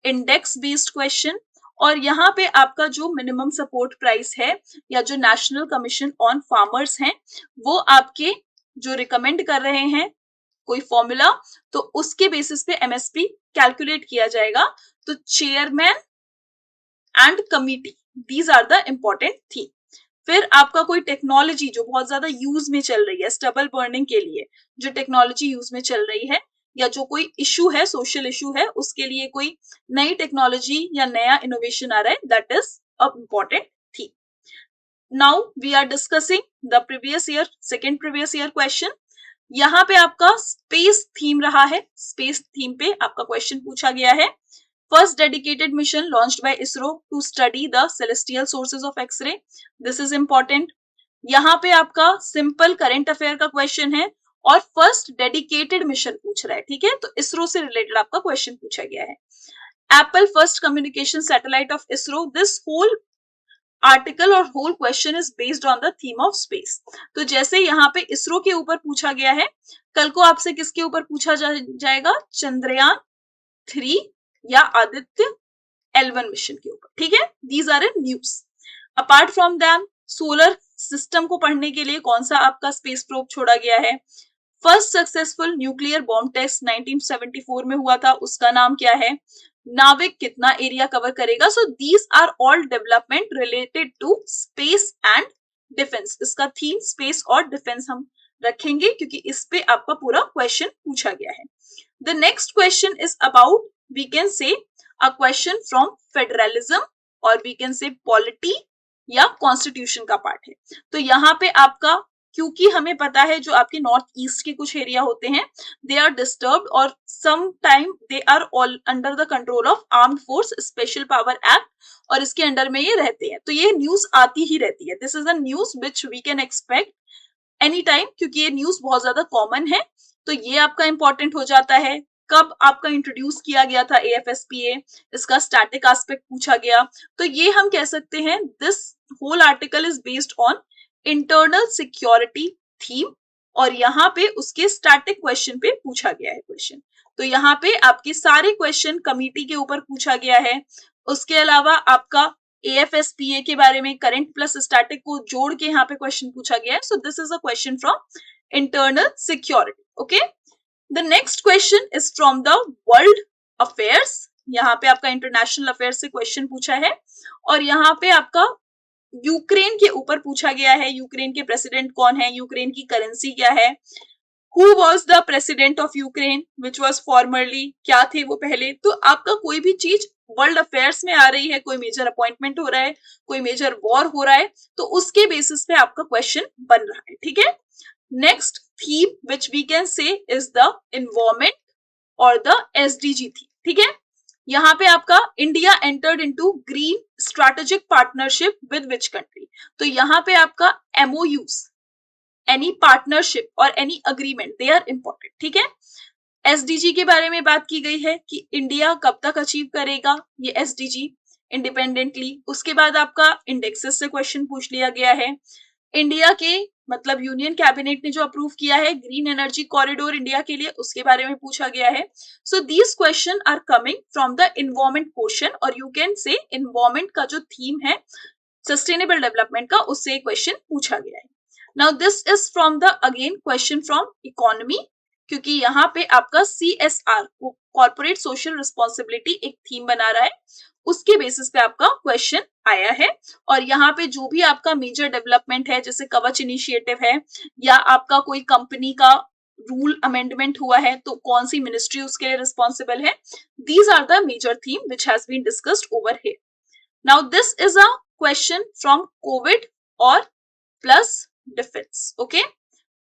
Index based question. और यहाँ पे आपका जो मिनिमम सपोर्ट प्राइस है या जो नेशनल कमीशन ऑन फार्मर्स हैं वो आपके जो रिकमेंड कर रहे हैं कोई फॉर्मूला, तो उसके बेसिस पे एमएसपी कैलकुलेट किया जाएगा। तो chairman and committee, these are the important theme. फिर आपका कोई टेक्नोलॉजी जो बहुत ज्यादा यूज में चल रही है स्टबल बर्निंग के लिए, जो टेक्नोलॉजी यूज में चल रही है या जो कोई इशू है, सोशल इशू है, उसके लिए कोई नई टेक्नोलॉजी या नया इनोवेशन आ रहा है, that is a important theme. Now we are discussing the previous year, second previous year question. यहाँ पे आपका स्पेस थीम रहा है, स्पेस थीम पे आपका क्वेश्चन पूछा गया है। First dedicated mission launched by ISRO to study the celestial sources of X-ray. This is important. यहाँ पे आपका सिंपल करंट अफेयर का क्वेश्चन है और फर्स्ट डेडिकेटेड मिशन पूछ रहा है। ठीक है, तो इसरो से रिलेटेड आपका क्वेश्चन पूछा गया है। Apple first communication satellite of ISRO. This whole article और whole question is based on the theme of space. तो जैसे यहाँ पे इसरो के ऊपर पूछा गया है, कल को आपसे किसके ऊपर पूछा जाएगा? चंद्रयान 3 या आदित्य L1 मिशन के ऊपर। ठीक है, these are in news. Apart from them solar system को पढ़ने के लिए कौन सा आपका स्पेस प्रोब छोड़ा गया है? First successful nuclear bomb test 1974 में हुआ था, उसका नाम क्या है? नाविक कितना एरिया कवर करेगा? So these are all development related to space and defence. इसका थीम स्पेस और डिफेंस हम रखेंगे क्योंकि इस पे आपका पूरा क्वेश्चन पूछा गया है। The next question is about, we can say a question from federalism और वी कैन से पॉलिटी या कॉन्स्टिट्यूशन का पार्ट है। तो यहाँ पे आपका, क्योंकि हमें पता है जो आपके नॉर्थ ईस्ट के कुछ एरिया होते हैं दे आर डिस्टर्ब्ड और some time they are all under the control of Armed Force Special Power Act और इसके अंडर में ये रहते हैं, तो ये न्यूज आती ही रहती है। This is a news which we can expect any time क्योंकि ये न्यूज बहुत ज्यादा कॉमन है। तो ये आपका इंपॉर्टेंट हो जाता है। कब आपका इंट्रोड्यूस किया गया था AFSPA, इसका स्टैटिक एस्पेक्ट पूछा गया। तो ये हम कह सकते हैं this whole article is based on internal security theme और यहाँ पे उसके स्टैटिक क्वेश्चन पे पूछा गया है क्वेश्चन। तो यहाँ पे आपके सारे क्वेश्चन कमिटी के ऊपर पूछा गया है। उसके अलावा आपका AFSPA के बारे में करंट प्लस स्टैटिक को जोड़ के यहाँ पे क्वेश्चन पूछा गया है। So this is a question from internal security. Okay, the next question is from the world affairs. यहाँ पे आपका इंटरनेशनल अफेयर्स से क्वेश्चन पूछा है और यहाँ पे आपका यूक्रेन के ऊपर पूछा गया है। यूक्रेन के प्रेसिडेंट कौन है, यूक्रेन की करेंसी क्या है, Who was the president of Ukraine, which was formerly, क्या थे वो पहले। तो आपका कोई भी चीज वर्ल्ड अफेयर्स में आ रही है, कोई मेजर अपॉइंटमेंट हो रहा है, कोई मेजर वॉर हो रहा है, तो उसके बेसिस पे आपका क्वेश्चन बन रहा है। ठीक है, next theme which we can say is the environment और द SDG थीम। ठीक है, यहाँ पे आपका India entered into green strategic partnership with which country. तो यहाँ पे आपका MOUs, एनी पार्टनरशिप और any agreement, they are important. ठीक है, SDG के बारे में बात की गई है कि इंडिया कब तक अचीव करेगा ये SDG इंडिपेंडेंटली। उसके बाद आपका इंडेक्सेस से क्वेश्चन पूछ लिया गया है। इंडिया के मतलब यूनियन कैबिनेट ने जो अप्रूव किया है ग्रीन एनर्जी कॉरिडोर इंडिया के लिए, उसके बारे में पूछा गया है। So these question are coming from the environment portion और यू कैन से इन्वायरमेंट का जो थीम है सस्टेनेबल डेवलपमेंट का, उससे क्वेश्चन पूछा गया है। Now this is from the again question from economy क्योंकि यहाँ पे आपका CSR कॉर्पोरेट सोशल रिस्पॉन्सिबिलिटी एक थीम बना रहा है, उसके बेसिस पे आपका क्वेश्चन आया है। और यहाँ पे जो भी आपका मेजर डेवलपमेंट है जैसे कवच इनिशिएटिव है या आपका कोई कंपनी का रूल अमेंडमेंट हुआ है तो कौन सी मिनिस्ट्री उसके लिए रिस्पॉन्सिबल है, these are the major theme which has been discussed over here. Now this is a question from Covid और प्लस डिफेंस। ओके,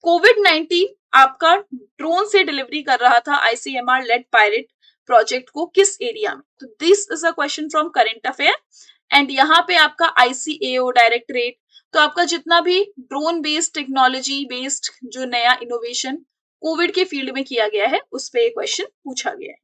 कोविड-19 आपका ड्रोन से डिलीवरी कर रहा था ICMR लेड पायरेट प्रोजेक्ट को किस एरिया में। तो this is a question from current affair and यहाँ पे आपका ICAO डायरेक्टरेट, तो आपका जितना भी ड्रोन बेस्ड टेक्नोलॉजी बेस्ड जो नया इनोवेशन कोविड के फील्ड में किया गया है उस पे क्वेश्चन पूछा गया है।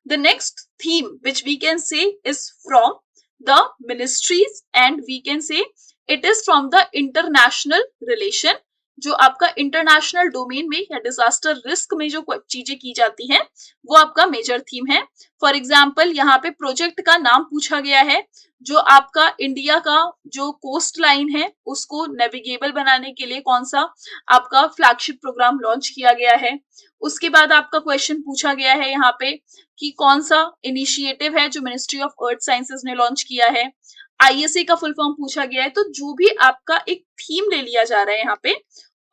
The next theme which we can say is from the ministries and we can say it is from the international relation, जो आपका इंटरनेशनल डोमेन में या डिजास्टर रिस्क में जो चीजें की जाती हैं वो आपका मेजर थीम है। फॉर एग्जाम्पल यहाँ पे प्रोजेक्ट का नाम पूछा गया है, जो आपका इंडिया का जो कोस्ट लाइन है उसको नेविगेबल बनाने के लिए कौन सा आपका फ्लैगशिप प्रोग्राम लॉन्च किया गया है। उसके बाद आपका क्वेश्चन पूछा गया है यहाँ पे कि कौन सा इनिशिएटिव है जो मिनिस्ट्री ऑफ अर्थ साइंसेज ने लॉन्च किया है। ISA का फुल फॉर्म पूछा गया है। तो जो भी आपका एक थीम ले लिया जा रहा है यहाँ पे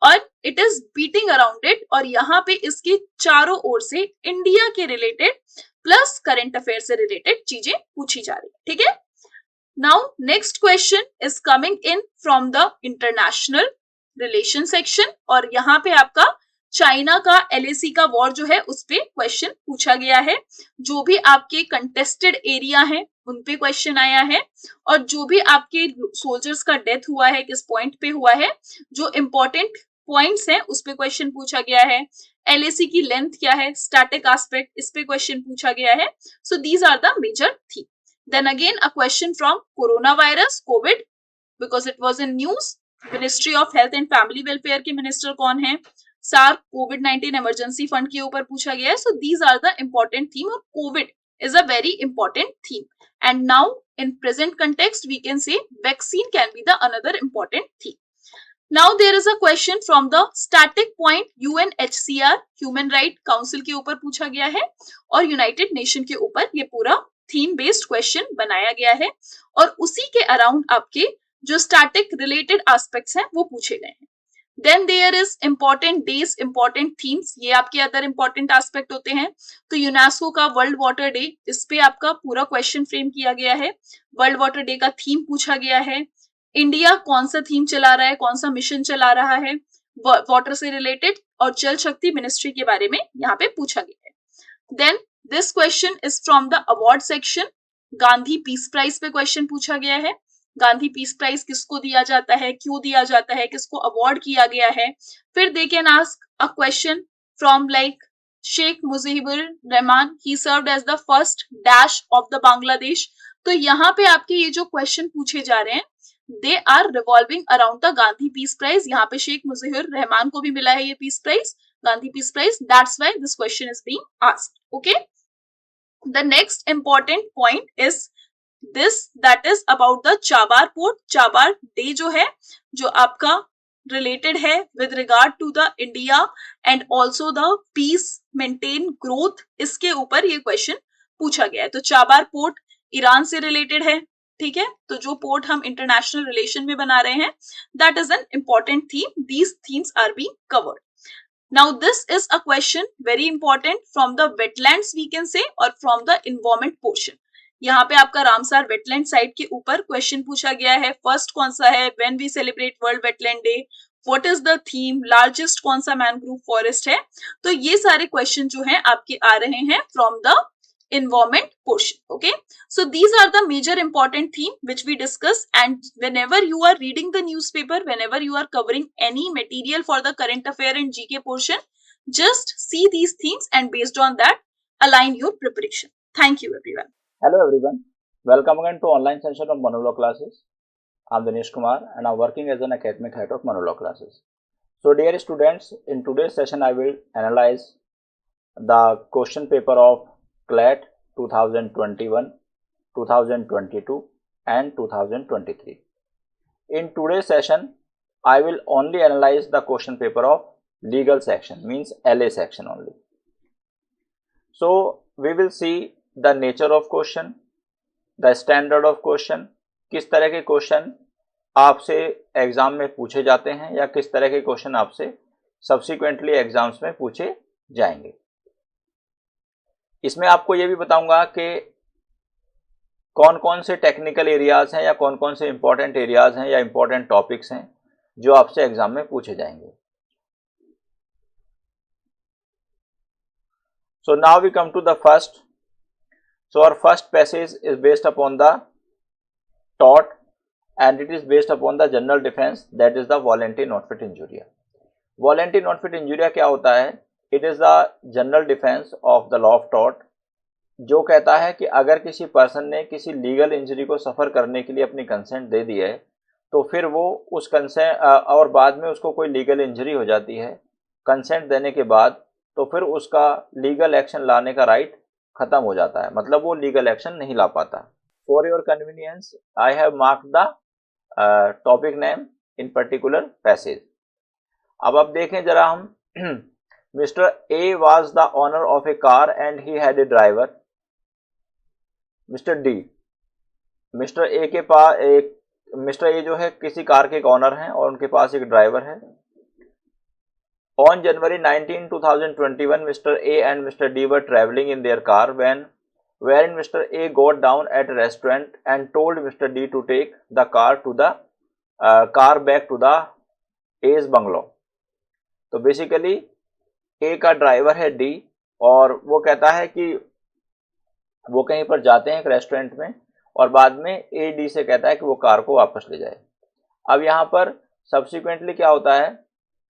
और it is beating around it और यहाँ पे इसके चारों ओर से इंडिया के रिलेटेड प्लस करंट अफेयर से रिलेटेड चीजें पूछी जा रही है। ठीक है, now next question is coming in from the international relation section और यहाँ पे आपका चाइना का LAC का वॉर जो है उस पे क्वेश्चन पूछा गया है। जो भी आपके कंटेस्टेड एरिया है उन पे क्वेश्चन आया है और जो भी आपके सोल्जर्स का डेथ हुआ है किस पॉइंट पे हुआ है, जो इंपॉर्टेंट पॉइंट्स हैं उस पे क्वेश्चन पूछा गया है। LAC की लेंथ क्या है, स्टैटिक एस्पेक्ट, इस पे क्वेश्चन पूछा गया है। So these are the major theme. Then again a question from corona virus Covid because it was in news. Ministry of health and family welfare के मिनिस्टर कौन है, सार्क कोविड-19 इमरजेंसी फंड के ऊपर पूछा गया है। So these are the important theme और Covid is a very important theme and now in present context we can say vaccine can be the another important theme. Now there is a question from the static point UNHCR human right council के ऊपर पूछा गया है और यूनाइटेड नेशन के ऊपर ये पूरा थीम बेस्ड क्वेश्चन बनाया गया है और उसी के अराउंड आपके जो स्टैटिक रिलेटेड एस्पेक्ट्स हैं वो पूछे गए हैं. Then there is important days, important themes, ये आपके अदर इंपॉर्टेंट एस्पेक्ट होते हैं. तो यूनेस्को का वर्ल्ड वाटर डे, इस पे आपका पूरा क्वेश्चन फ्रेम किया गया है. वर्ल्ड वाटर डे का थीम पूछा गया है. इंडिया कौन सा थीम चला रहा है, कौन सा मिशन चला रहा है वाटर से रिलेटेड, और जल शक्ति मिनिस्ट्री के बारे में यहाँ पे पूछा गया है. Then this question is from the award section. Gandhi peace prize पे क्वेश्चन पूछा गया है. गांधी पीस प्राइज किसको दिया जाता है, क्यों दिया जाता है, किसको अवार्ड किया गया है. फिर they can ask a question from like Sheikh Mujibur Rahman, he served as the first dash of the Bangladesh. तो यहाँ पे आपके ये जो क्वेश्चन पूछे जा रहे हैं they are revolving around the Gandhi peace prize. यहाँ पे शेख मुजीबुर रहमान को भी मिला है ये peace prize, Gandhi peace prize. That's why this question is being asked. Okay, the next important point is this, that is about the Chabar port. Chabar day जो है, जो आपका related है with regard to the India and also the peace maintain growth, इसके ऊपर ये question पूछा गया है. तो चाबार पोर्ट ईरान से रिलेटेड है, ठीक है. तो जो पोर्ट हम इंटरनेशनल रिलेशन में बना रहे हैं, that is an important theme. These themes are being covered. Now this is a question very important from the wetlands we can say or from the environment portion. यहाँ पे आपका रामसर वेटलैंड साइट के ऊपर क्वेश्चन पूछा गया है. फर्स्ट कौन सा है, when we celebrate world wetland day, what is the theme, largest कौन सा मैनग्रोव फॉरेस्ट है. तो ये सारे क्वेश्चन जो हैं आपके आ रहे हैं from the environment portion. Okay, so these are the major important theme which we discuss, and whenever you are reading the newspaper, whenever you are covering any material for the current affair and GK portion, just see these themes and based on that align your preparation. Thank you everyone. Hello everyone, welcome again to online session of Manolaw classes. I'm Dinesh Kumar and I'm working as an academic head of Manolaw classes. So dear students, in today's session I will analyze the question paper of CLAT 2021, 2022 and 2023. In today's session, I will only analyze the question paper of legal section, means LA section only. So we will see the nature of question, the standard of question, किस तरह के क्वेश्चन आपसे एग्जाम में पूछे जाते हैं या किस तरह के क्वेश्चन आपसे सब्सिक्वेंटली एग्जाम्स में पूछे जाएंगे. इसमें आपको ये भी बताऊंगा कि कौन कौन से टेक्निकल एरियाज हैं या कौन कौन से इंपॉर्टेंट एरियाज हैं या इंपॉर्टेंट टॉपिक्स हैं जो आपसे एग्जाम में पूछे जाएंगे. So now we come to the first. So our first passage is based upon the tort and it is based upon the general defense, that is the voluntary not fit injuria. Voluntary not fit injuria क्या होता है? It is the general defense of the law of tort, जो कहता है कि अगर किसी पर्सन ने किसी लीगल इंजरी को सफ़र करने के लिए अपनी कंसेंट दे दी है तो फिर वो उस कंसेंट और बाद में उसको कोई लीगल इंजरी हो जाती है कंसेंट देने के बाद, तो फिर उसका लीगल एक्शन लाने का राइट ख़त्म हो जाता है, मतलब वो लीगल एक्शन नहीं ला पाता. For your convenience I have marked the topic name in particular passage. अब आप देखें जरा हम. Mr. A was the owner of a car and he had a driver. Mr. D, Mr. A के पास एक Mr. A जो है किसी कार के एक ऑनर हैं और उनके पास एक ड्राइवर है. On January 19, 2021, Mr. A and Mr. D were traveling in their car wherein Mr. A got down at a restaurant and told Mr. D to take the car to the car back to the A's bungalow. तो बेसिकली ए का ड्राइवर है डी और वो कहता है कि वो कहीं पर जाते हैं एक रेस्टोरेंट में और बाद में ए डी से कहता है कि वो कार को वापस ले जाए. अब यहाँ पर सब्सिक्वेंटली क्या होता है,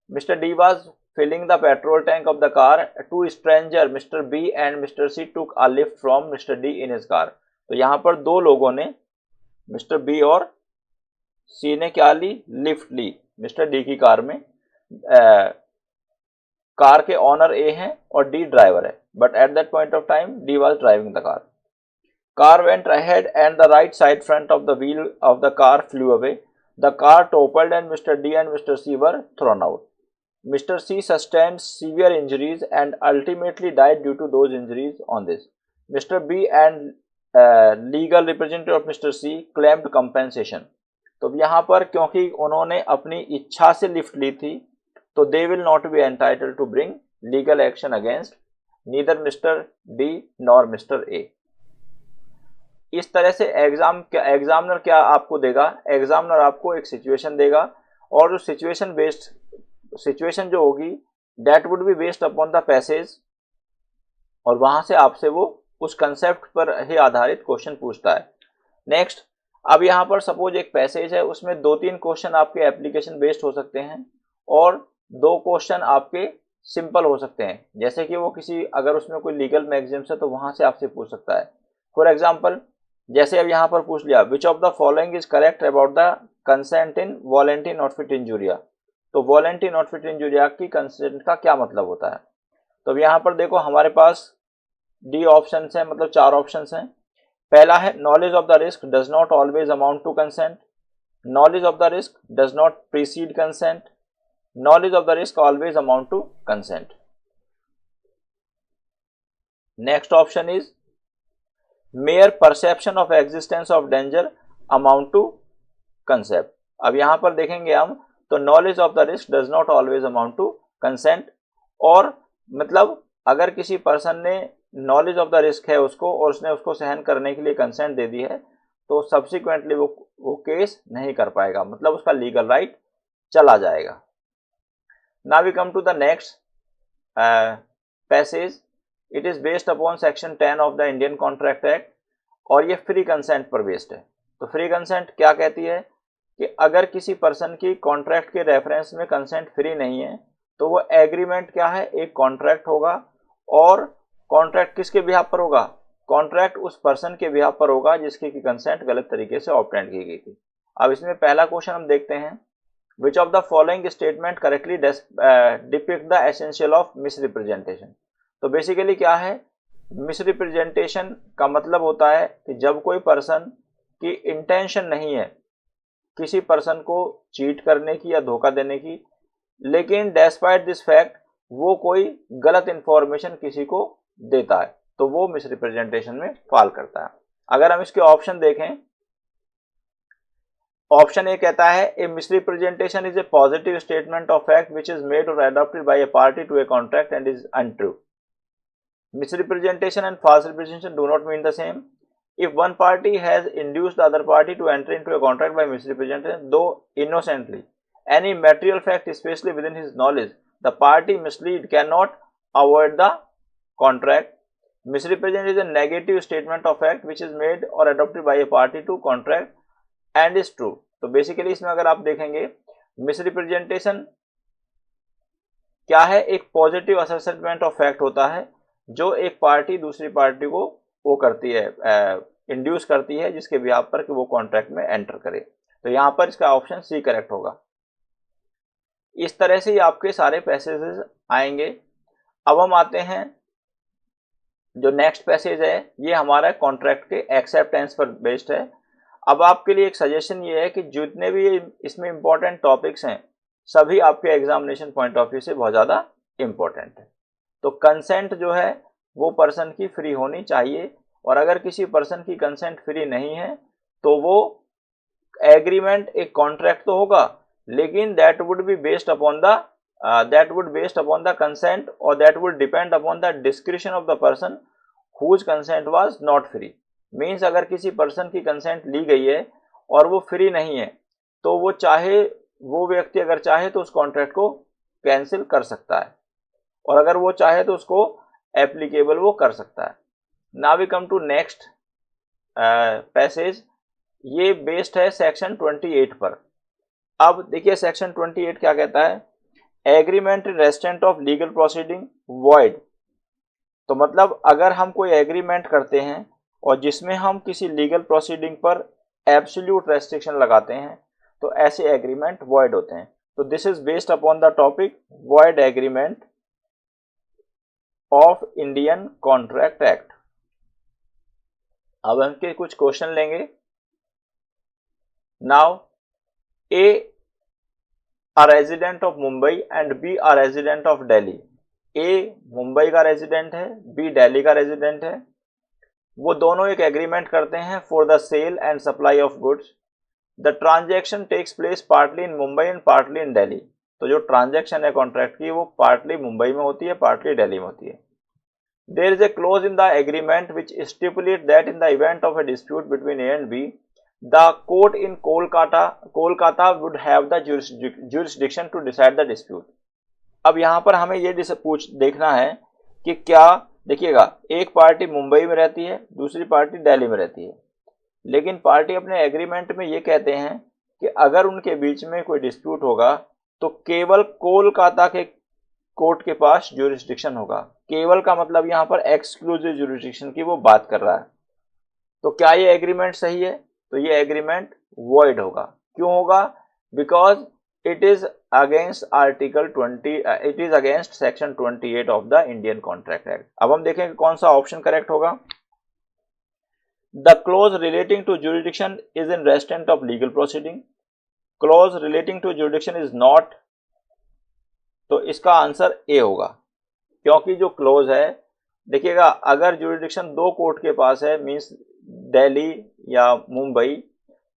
mister D was filling the petrol tank of the car, two stranger mister B and mister C took a lift from mister D in his car. तो यहाँ पर दो लोगों ने, मिस्टर बी और सी ने क्या ली, लिफ्ट ली मिस्टर डी की कार में. कार के ऑनर ए हैं और डी ड्राइवर है, but at that point of time D was driving the car. Car went ahead and the right side front of the wheel of the car flu away. The car toppled and Mr. D and Mr. C were thrown out. Mr. C sustained severe injuries and ultimately died due to those injuries on this. Mr. B and legal representative of Mr. C claimed compensation. तो यहाँ पर क्योंकि उन्होंने अपनी इच्छा से लिफ्ट ली थी तो they will not be entitled to bring legal action against neither mister D nor mister A. इस तरह से एग्जामिनर क्या आपको देगा, एग्जामिनर आपको एक सिचुएशन देगा और जो सिचुएशन जो होगी that would be based upon the passage और वहां से आपसे वो उस कंसेप्ट पर ही आधारित क्वेश्चन पूछता है। नेक्स्ट, अब यहाँ पर सपोज एक पैसेज है, उसमें 2-3 क्वेश्चन आपके एप्लीकेशन बेस्ड हो सकते हैं और 2 क्वेश्चन आपके सिंपल हो सकते हैं। जैसे कि वो किसी अगर उसमें कोई लीगल मैगजीम्स है तो वहां से आपसे पूछ सकता है। फॉर एग्जाम्पल, जैसे अब यहाँ पर पूछ लिया which of the following is correct about the consent in volenti not fit injuria. तो वॉलेंटी नॉट फिट इंजूरिया की कंसेंट का क्या मतलब होता है। तो अब यहाँ पर देखो हमारे पास डी ऑप्शन है, मतलब 4 ऑप्शन हैं। पहला है knowledge of the risk does not always amount to consent, knowledge of the risk does not precede consent, knowledge of the risk always amount to consent. Next option is mere perception of existence of danger amount to concept. अब यहां पर देखेंगे हम तो knowledge of the risk does not always amount to consent, और मतलब अगर किसी पर्सन ने नॉलेज ऑफ द रिस्क है उसको और उसने उसको सहन करने के लिए कंसेंट दे दी है तो सब्सिक्वेंटली वो केस नहीं कर पाएगा, मतलब उसका लीगल राइट चला जाएगा। Now we come to the next passage. It is based upon section 10 of the Indian contract Act और ये फ्री कंसेंट पर बेस्ड है। तो फ्री कंसेंट क्या कहती है कि अगर किसी पर्सन की कॉन्ट्रैक्ट के रेफरेंस में कंसेंट फ्री नहीं है तो वो एग्रीमेंट क्या है, एक कॉन्ट्रैक्ट होगा और कॉन्ट्रैक्ट किसके बिहाफ पर होगा, कॉन्ट्रैक्ट उस पर्सन के बिहाफ पर होगा जिसकी की कंसेंट गलत तरीके से ऑब्टेन की गई थी। अब इसमें पहला क्वेश्चन हम देखते हैं which of the following statement correctly depict the essential of misrepresentation. तो बेसिकली क्या है, मिसरिप्रेजेंटेशन का मतलब होता है कि जब कोई पर्सन की इंटेंशन नहीं है किसी पर्सन को चीट करने की या धोखा देने की, लेकिन डेस्पाइट दिस फैक्ट वो कोई गलत इंफॉर्मेशन किसी को देता है तो वो मिसरिप्रेजेंटेशन में फॉल करता है। अगर हम इसके ऑप्शन देखें, ऑप्शन ए कहता है a misrepresentation is a positive statement of fact which is made or adopted by a party to a contract and is untrue. Misrepresentation and false representation do not mean the same. If one party has induced the other party to enter into a contract by misrepresentation, though innocently, any material fact, especially within his knowledge, the party mislead cannot avoid the contract. Misrepresentation is a negative statement of fact which is made or adopted by a party to contract and is true. तो बेसिकली इसमें अगर आप देखेंगे मिसरिप्रेजेंटेशन क्या है, एक पॉजिटिव असेसमेंट ऑफ फैक्ट होता है जो एक पार्टी दूसरी पार्टी को वो करती है, इंड्यूस करती है जिसके बिहाफ पर कि वो कॉन्ट्रैक्ट में एंटर करे। तो यहां पर इसका ऑप्शन सी करेक्ट होगा। इस तरह से ये आपके सारे पैसेजेस आएंगे। अब हम आते हैं जो नेक्स्ट पैसेज है, ये हमारा कॉन्ट्रैक्ट के एक्सेप्टेंस पर बेस्ड है। अब आपके लिए एक सजेशन ये है कि जितने भी इसमें इंपॉर्टेंट टॉपिक्स हैं सभी आपके एग्जामिनेशन पॉइंट ऑफ व्यू से बहुत ज़्यादा इंपॉर्टेंट है। तो कंसेंट जो है वो पर्सन की फ्री होनी चाहिए, और अगर किसी पर्सन की कंसेंट फ्री नहीं है तो वो एग्रीमेंट एक कॉन्ट्रैक्ट तो होगा लेकिन that would based upon the consent और that would depend upon the description of the person whose consent was not free. Means अगर किसी पर्सन की कंसेंट ली गई है और वो फ्री नहीं है तो वो व्यक्ति अगर चाहे तो उस कॉन्ट्रैक्ट को कैंसिल कर सकता है और अगर वो चाहे तो उसको एप्लीकेबल वो कर सकता है। Now we come to next passage. ये बेस्ड है सेक्शन 28 पर। अब देखिए सेक्शन 28 क्या कहता है, agreement restraint of legal proceeding void. तो मतलब अगर हम कोई एग्रीमेंट करते हैं और जिसमें हम किसी लीगल प्रोसीडिंग पर एब्सोल्यूट रेस्ट्रिक्शन लगाते हैं तो ऐसे एग्रीमेंट वॉइड होते हैं। तो this is based upon the topic void agreement of Indian contract act. अब हम के कुछ क्वेश्चन लेंगे। Now A a resident of Mumbai and B a resident of Delhi. A Mumbai का रेजिडेंट है, B दिल्ली का रेजिडेंट है। वो दोनों एक एग्रीमेंट करते हैं for the sale and supply of goods. The transaction takes place partly in Mumbai and partly in Delhi. तो जो ट्रांजैक्शन है कॉन्ट्रैक्ट की वो पार्टली मुंबई में होती है, पार्टली दिल्ली में होती है। There is a clause in the agreement which stipulate that in the event of a dispute between A and B the court in Kolkata would have the jurisdiction to decide the dispute. अब यहाँ पर हमें ये देखना है कि क्या, देखिएगा, एक पार्टी मुंबई में रहती है, दूसरी पार्टी दिल्ली में रहती है, लेकिन पार्टी अपने एग्रीमेंट में ये कहते हैं कि अगर उनके बीच में कोई डिस्प्यूट होगा तो केवल कोलकाता के कोर्ट के पास ज्यूरिसडिक्शन होगा। केवल का मतलब यहाँ पर एक्सक्लूसिव ज्यूरिसडिक्शन की वो बात कर रहा है। तो क्या ये एग्रीमेंट सही है? तो ये एग्रीमेंट वॉइड होगा। क्यों होगा? Because it is against it is against section 28 of the Indian contract act. अब हम देखेंगे कौन सा ऑप्शन करेक्ट होगा। The clause relating to jurisdiction is in restraint of legal proceeding. Clause relating to jurisdiction is not, तो इसका आंसर ए होगा, क्योंकि जो क्लोज है, देखिएगा, अगर ज्यूरिडिक्शन दो कोर्ट के पास है, मींस दिल्ली या मुंबई,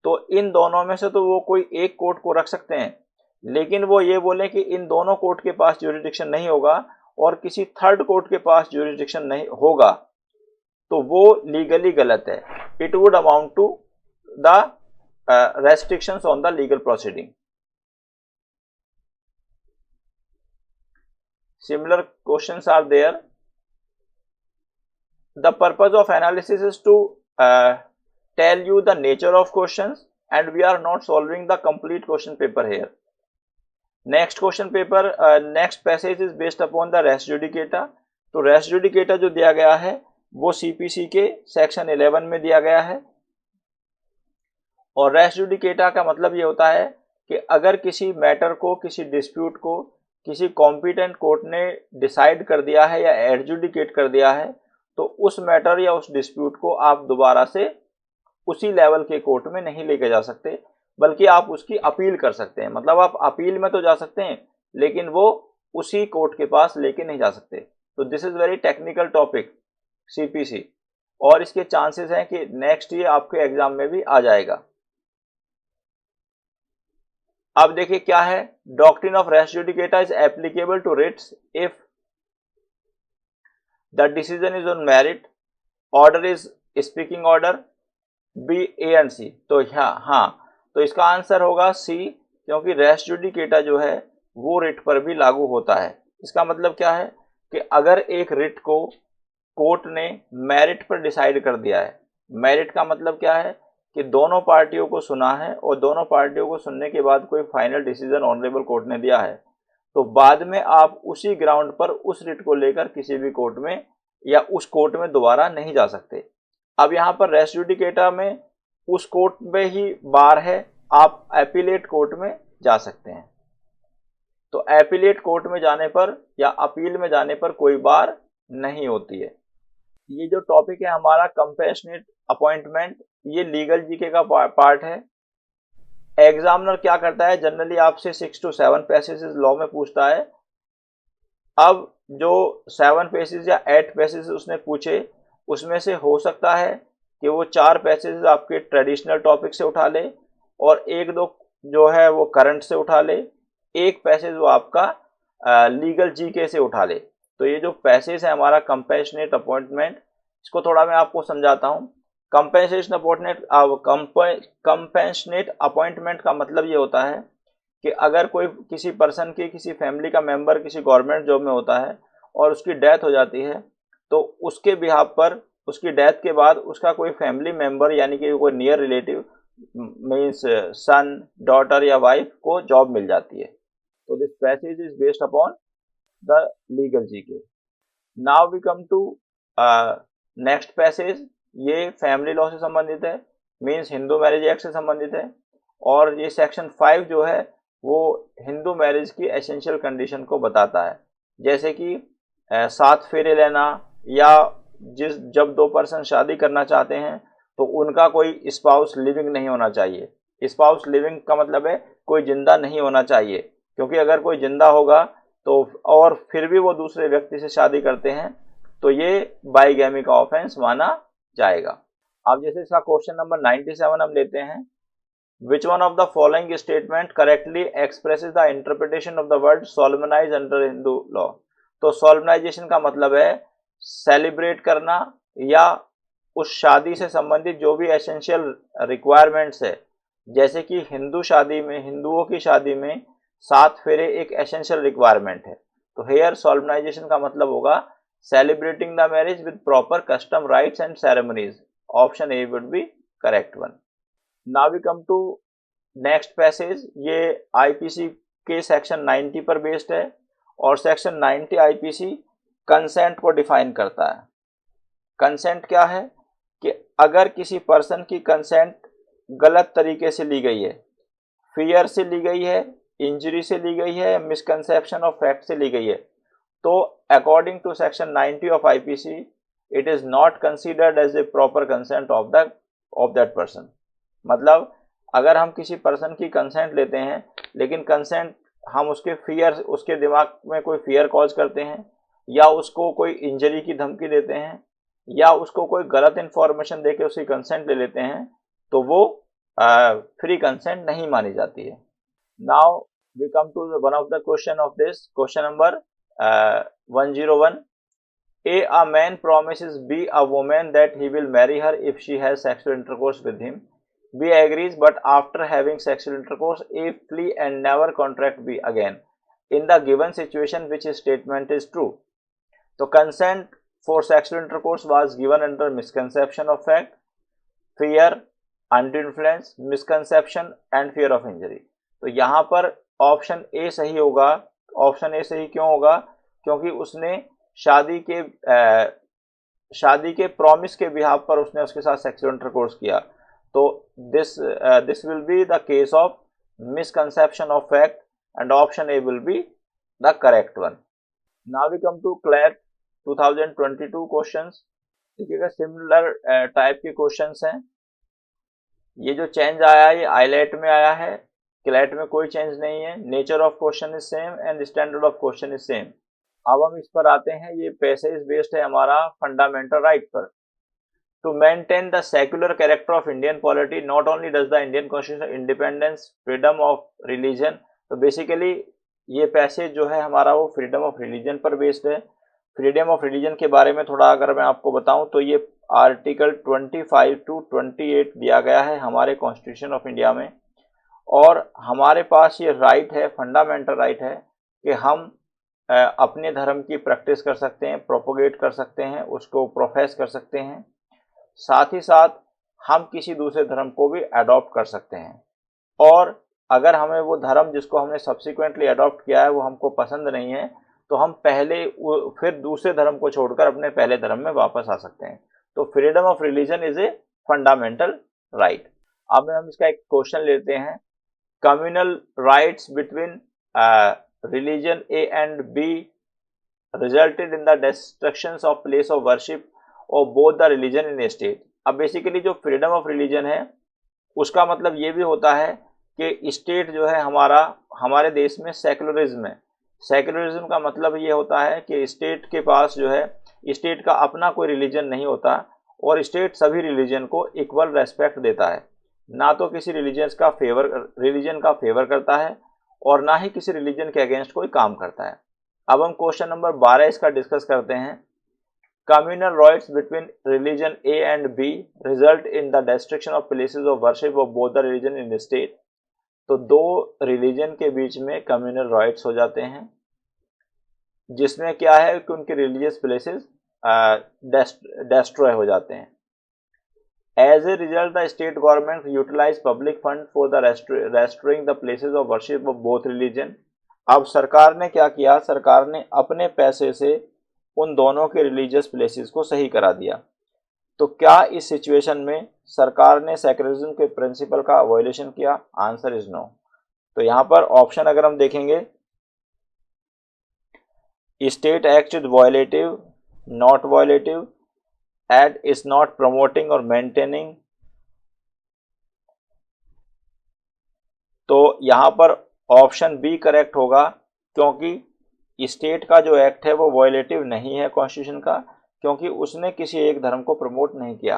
तो इन दोनों में से तो वो कोई एक कोर्ट को रख सकते हैं, लेकिन वो ये बोले कि इन दोनों कोर्ट के पास ज्यूरिडिक्शन नहीं होगा और किसी थर्ड कोर्ट के पास ज्यूरिडिक्शन नहीं होगा, तो वो लीगली गलत है। It would amount to the restrictions on the legal proceeding. Similar questions are there. The purpose of analysis is to tell you the nature of questions, and we are not solving the complete question paper here. Next question paper, next passage is based upon the res judicata. तो res judicata जो दिया गया है वो CPC के सेक्शन 11 में दिया गया है। और res judicata का मतलब ये होता है कि अगर किसी मैटर को, किसी डिस्प्यूट को किसी कॉम्पिटेंट कोर्ट ने डिसाइड कर दिया है या एडजुडिकेट कर दिया है, तो उस मैटर या उस डिस्प्यूट को आप दोबारा से उसी लेवल के कोर्ट में नहीं लेके जा सकते, बल्कि आप उसकी अपील कर सकते हैं। मतलब आप अपील में तो जा सकते हैं, लेकिन वो उसी कोर्ट के पास लेके नहीं जा सकते। तो this is very technical topic CPC, और इसके चांसेस हैं कि नेक्स्ट ईयर आपके एग्जाम में भी आ जाएगा। अब देखिए क्या है, doctrine of res judicata is applicable to writs if the decision is on merit, order is speaking order, B, A and C. तो तो इसका आंसर होगा सी, क्योंकि रेस जुडिकेटा जो है वो रिट पर भी लागू होता है। इसका मतलब क्या है कि अगर एक रिट को कोर्ट ने मेरिट पर डिसाइड कर दिया है, मेरिट का मतलब क्या है कि दोनों पार्टियों को सुना है और दोनों पार्टियों को सुनने के बाद कोई फाइनल डिसीजन ऑनरेबल कोर्ट ने दिया है, तो बाद में आप उसी ग्राउंड पर उस रिट को लेकर किसी भी कोर्ट में या उस कोर्ट में दोबारा नहीं जा सकते। अब यहाँ पर रेस जुडिकेटा में उस कोर्ट में ही बार है, आप एपीलेट कोर्ट में जा सकते हैं। तो एपीलेट कोर्ट में जाने पर या अपील में जाने पर कोई बार नहीं होती है। ये जो टॉपिक है हमारा कंपैशनेट अपॉइंटमेंट, ये लीगल जीके का पार्ट है। एग्जामिनर क्या करता है, जनरली आपसे 6 to 7 पैसेजेस लॉ में पूछता है। अब जो 7 पैसेज या 8 पैसेज उसने पूछे, उसमें से हो सकता है कि वो 4 पैसेज आपके ट्रेडिशनल टॉपिक से उठा ले और 1-2 जो है वो करंट से उठा ले, एक पैसेज वो आपका लीगल जीके से उठा ले। तो ये जो पैसेज है हमारा कंपैशनेट अपॉइंटमेंट, इसको थोड़ा मैं आपको समझाता हूँ। कंपैशनेट अपॉइंटमेंट का मतलब ये होता है कि अगर कोई किसी पर्सन की, किसी फैमिली का मेंबर किसी गवर्नमेंट जॉब में होता है और उसकी डेथ हो जाती है, तो उसके बिहाफ पर उसकी डेथ के बाद उसका कोई फैमिली मेंबर यानी कि कोई near relative means son, daughter या वाइफ को जॉब मिल जाती है। तो this passage is based upon the legal GK. Now we come to next passage. ये फैमिली लॉ से संबंधित है, मीन्स हिंदू मैरिज एक्ट से संबंधित है, और ये सेक्शन 5 जो है वो हिंदू मैरिज की एसेंशियल कंडीशन को बताता है, जैसे कि 7 फेरे लेना, या जब 2 पर्सन शादी करना चाहते हैं तो उनका कोई स्पाउस लिविंग नहीं होना चाहिए। स्पाउस लिविंग का मतलब है कोई जिंदा नहीं होना चाहिए, क्योंकि अगर कोई जिंदा होगा तो और फिर भी वो दूसरे व्यक्ति से शादी करते हैं तो ये बाइगैमी का ऑफेंस माना जाएगा। अब जैसे इसका क्वेश्चन नंबर 97 हम लेते हैं, Which one of the following statement correctly expresses the interpretation of the word solemnize under Hindu law? तो solemnization का मतलब है सेलिब्रेट करना या उस शादी से संबंधित जो भी एसेंशियल रिक्वायरमेंट्स है, जैसे कि हिंदुओं की शादी में 7 फेरे एक एसेंशियल रिक्वायरमेंट है, तो हेयर सोlemnization का मतलब होगा celebrating the marriage with proper custom rights and ceremonies. Option A would be correct one. Now we come to next passage। ये आईपीसी के सेक्शन 90 पर बेस्ड है और सेक्शन 90 आईपीसी कंसेंट को डिफाइन करता है। कंसेंट क्या है कि अगर किसी पर्सन की कंसेंट गलत तरीके से ली गई है, फियर से ली गई है, इंजरी से ली गई है, मिसकंसेप्शन ऑफ फैक्ट से ली गई है, तो according to section 90 of IPC it is not considered as a proper consent of that person. मतलब अगर हम किसी पर्सन की कंसेंट लेते हैं लेकिन कंसेंट हम उसके दिमाग में कोई फियर कॉज करते हैं या उसको कोई इंजरी की धमकी देते हैं या उसको कोई गलत इंफॉर्मेशन देके उसकी कंसेंट ले लेते हैं, तो वो फ्री कंसेंट नहीं मानी जाती है। Now we come to one of the question of this, question number 101। A man promises B a woman that he will marry her if she has sexual intercourse with him. B agrees, but after having sexual intercourse, A flee and never contract B again. In the given situation, which statement is true? So, consent for sexual intercourse was given under misconception of fact, fear, undue influence, misconception and fear of injury. तो यहाँ पर ऑप्शन ए सही होगा। ऑप्शन ए सही क्यों होगा? क्योंकि उसने शादी के प्रॉमिस के बिहाफ पर उसने उसके साथ सेक्सुअल इंटरकोर्स किया, तो this will be the case of misconception of fact and option A will be the correct one. Now we come to CLAT 2022 questions. देखिएगा सिमिलर टाइप के क्वेश्चंस हैं। ये जो चेंज आया है ये आईलेट में आया है, क्लैट में कोई चेंज नहीं है। Nature of question is same and standard of question is same. अब हम इस पर आते हैं। ये पैसेज बेस्ड है हमारा फंडामेंटल राइट पर। To maintain the secular character of Indian polity not only does the Indian constitution independence freedom of religion. तो बेसिकली ये पैसेज जो है हमारा वो फ्रीडम ऑफ रिलीजन पर बेस्ड है। फ्रीडम ऑफ रिलीजन के बारे में थोड़ा अगर मैं आपको बताऊं तो ये आर्टिकल 25 टू 28 दिया गया है हमारे कॉन्स्टिट्यूशन ऑफ इंडिया में, और हमारे पास ये राइट है, फंडामेंटल राइट है कि हम अपने धर्म की प्रैक्टिस कर सकते हैं, प्रोपोगेट कर सकते हैं, उसको प्रोफेस कर सकते हैं, साथ ही साथ हम किसी दूसरे धर्म को भी अडॉप्ट कर सकते हैं। और अगर हमें वो धर्म जिसको हमने सब्सिक्वेंटली अडॉप्ट किया है वो हमको पसंद नहीं है तो हम फिर दूसरे धर्म को छोड़कर अपने पहले धर्म में वापस आ सकते हैं। तो freedom of religion is a fundamental right. अब हम इसका एक क्वेश्चन लेते हैं। Communal riots between religion A and B resulted in the destructions of place of worship of both the religion in a state। अब बेसिकली जो फ्रीडम ऑफ रिलीजन है उसका मतलब ये भी होता है कि स्टेट जो है हमारे देश में सेकुलरिज्म है। सेकुलरिज्म का मतलब ये होता है कि स्टेट के पास जो है स्टेट का अपना कोई रिलीजन नहीं होता और स्टेट सभी रिलीजन को इक्वल रेस्पेक्ट देता है, ना तो किसी रिलीजन का फेवर करता है और ना ही किसी रिलीजन के अगेंस्ट कोई काम करता है। अब हम क्वेश्चन नंबर 12 इसका डिस्कस करते हैं। Communal riots between religion A and B result in the destruction of places of worship of both the religion in the state. तो दो रिलीजन के बीच में कम्युनल राइट्स हो जाते हैं जिसमें क्या है कि उनके रिलीजियस प्लेसेस डिस्ट्रॉय हो जाते हैं। As a result, the state government utilized public fund for the restoring the places of worship of both religion। अब सरकार ने क्या किया? सरकार ने अपने पैसे से उन दोनों के रिलीजियस प्लेसेस को सही करा दिया। तो क्या इस सिचुएशन में सरकार ने सेक्युलरिज्म के प्रिंसिपल का वायलेशन किया? Answer is no. तो यहाँ पर ऑप्शन अगर हम देखेंगे, state act is violative, not violative, and is not promoting or maintaining तो यहाँ पर ऑप्शन बी करेक्ट होगा, क्योंकि स्टेट का जो एक्ट है वो वायलेटिव नहीं है कॉन्स्टिट्यूशन का, क्योंकि उसने किसी एक धर्म को प्रमोट नहीं किया।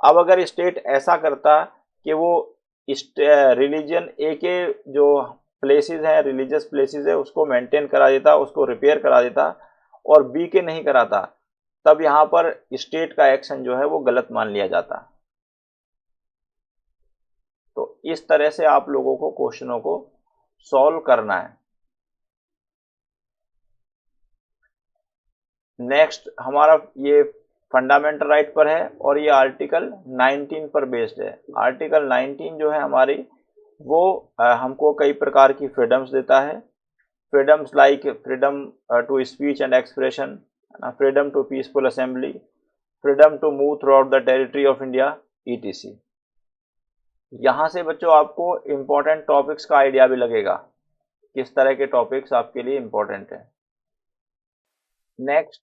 अब अगर स्टेट ऐसा करता कि वो रिलीजन ए के जो प्लेसेस हैं, रिलीजियस प्लेसेस है, उसको मेंटेन करा देता, उसको रिपेयर करा देता और बी के नहीं कराता, तब यहाँ पर स्टेट का एक्शन जो है वो गलत मान लिया जाता। तो इस तरह से आप लोगों को क्वेश्चनों को सॉल्व करना है। नेक्स्ट हमारा ये फंडामेंटल राइट पर है और ये आर्टिकल 19 पर बेस्ड है। आर्टिकल 19 जो है हमारी वो हमको कई प्रकार की फ्रीडम्स देता है। Freedoms like freedom to speech and expression, freedom to peaceful assembly, freedom to move throughout the territory of India, ETC। यहाँ से बच्चों आपको इम्पोर्टेंट टॉपिक्स का आइडिया भी लगेगा, किस तरह के टॉपिक्स आपके लिए इम्पोर्टेंट है। नेक्स्ट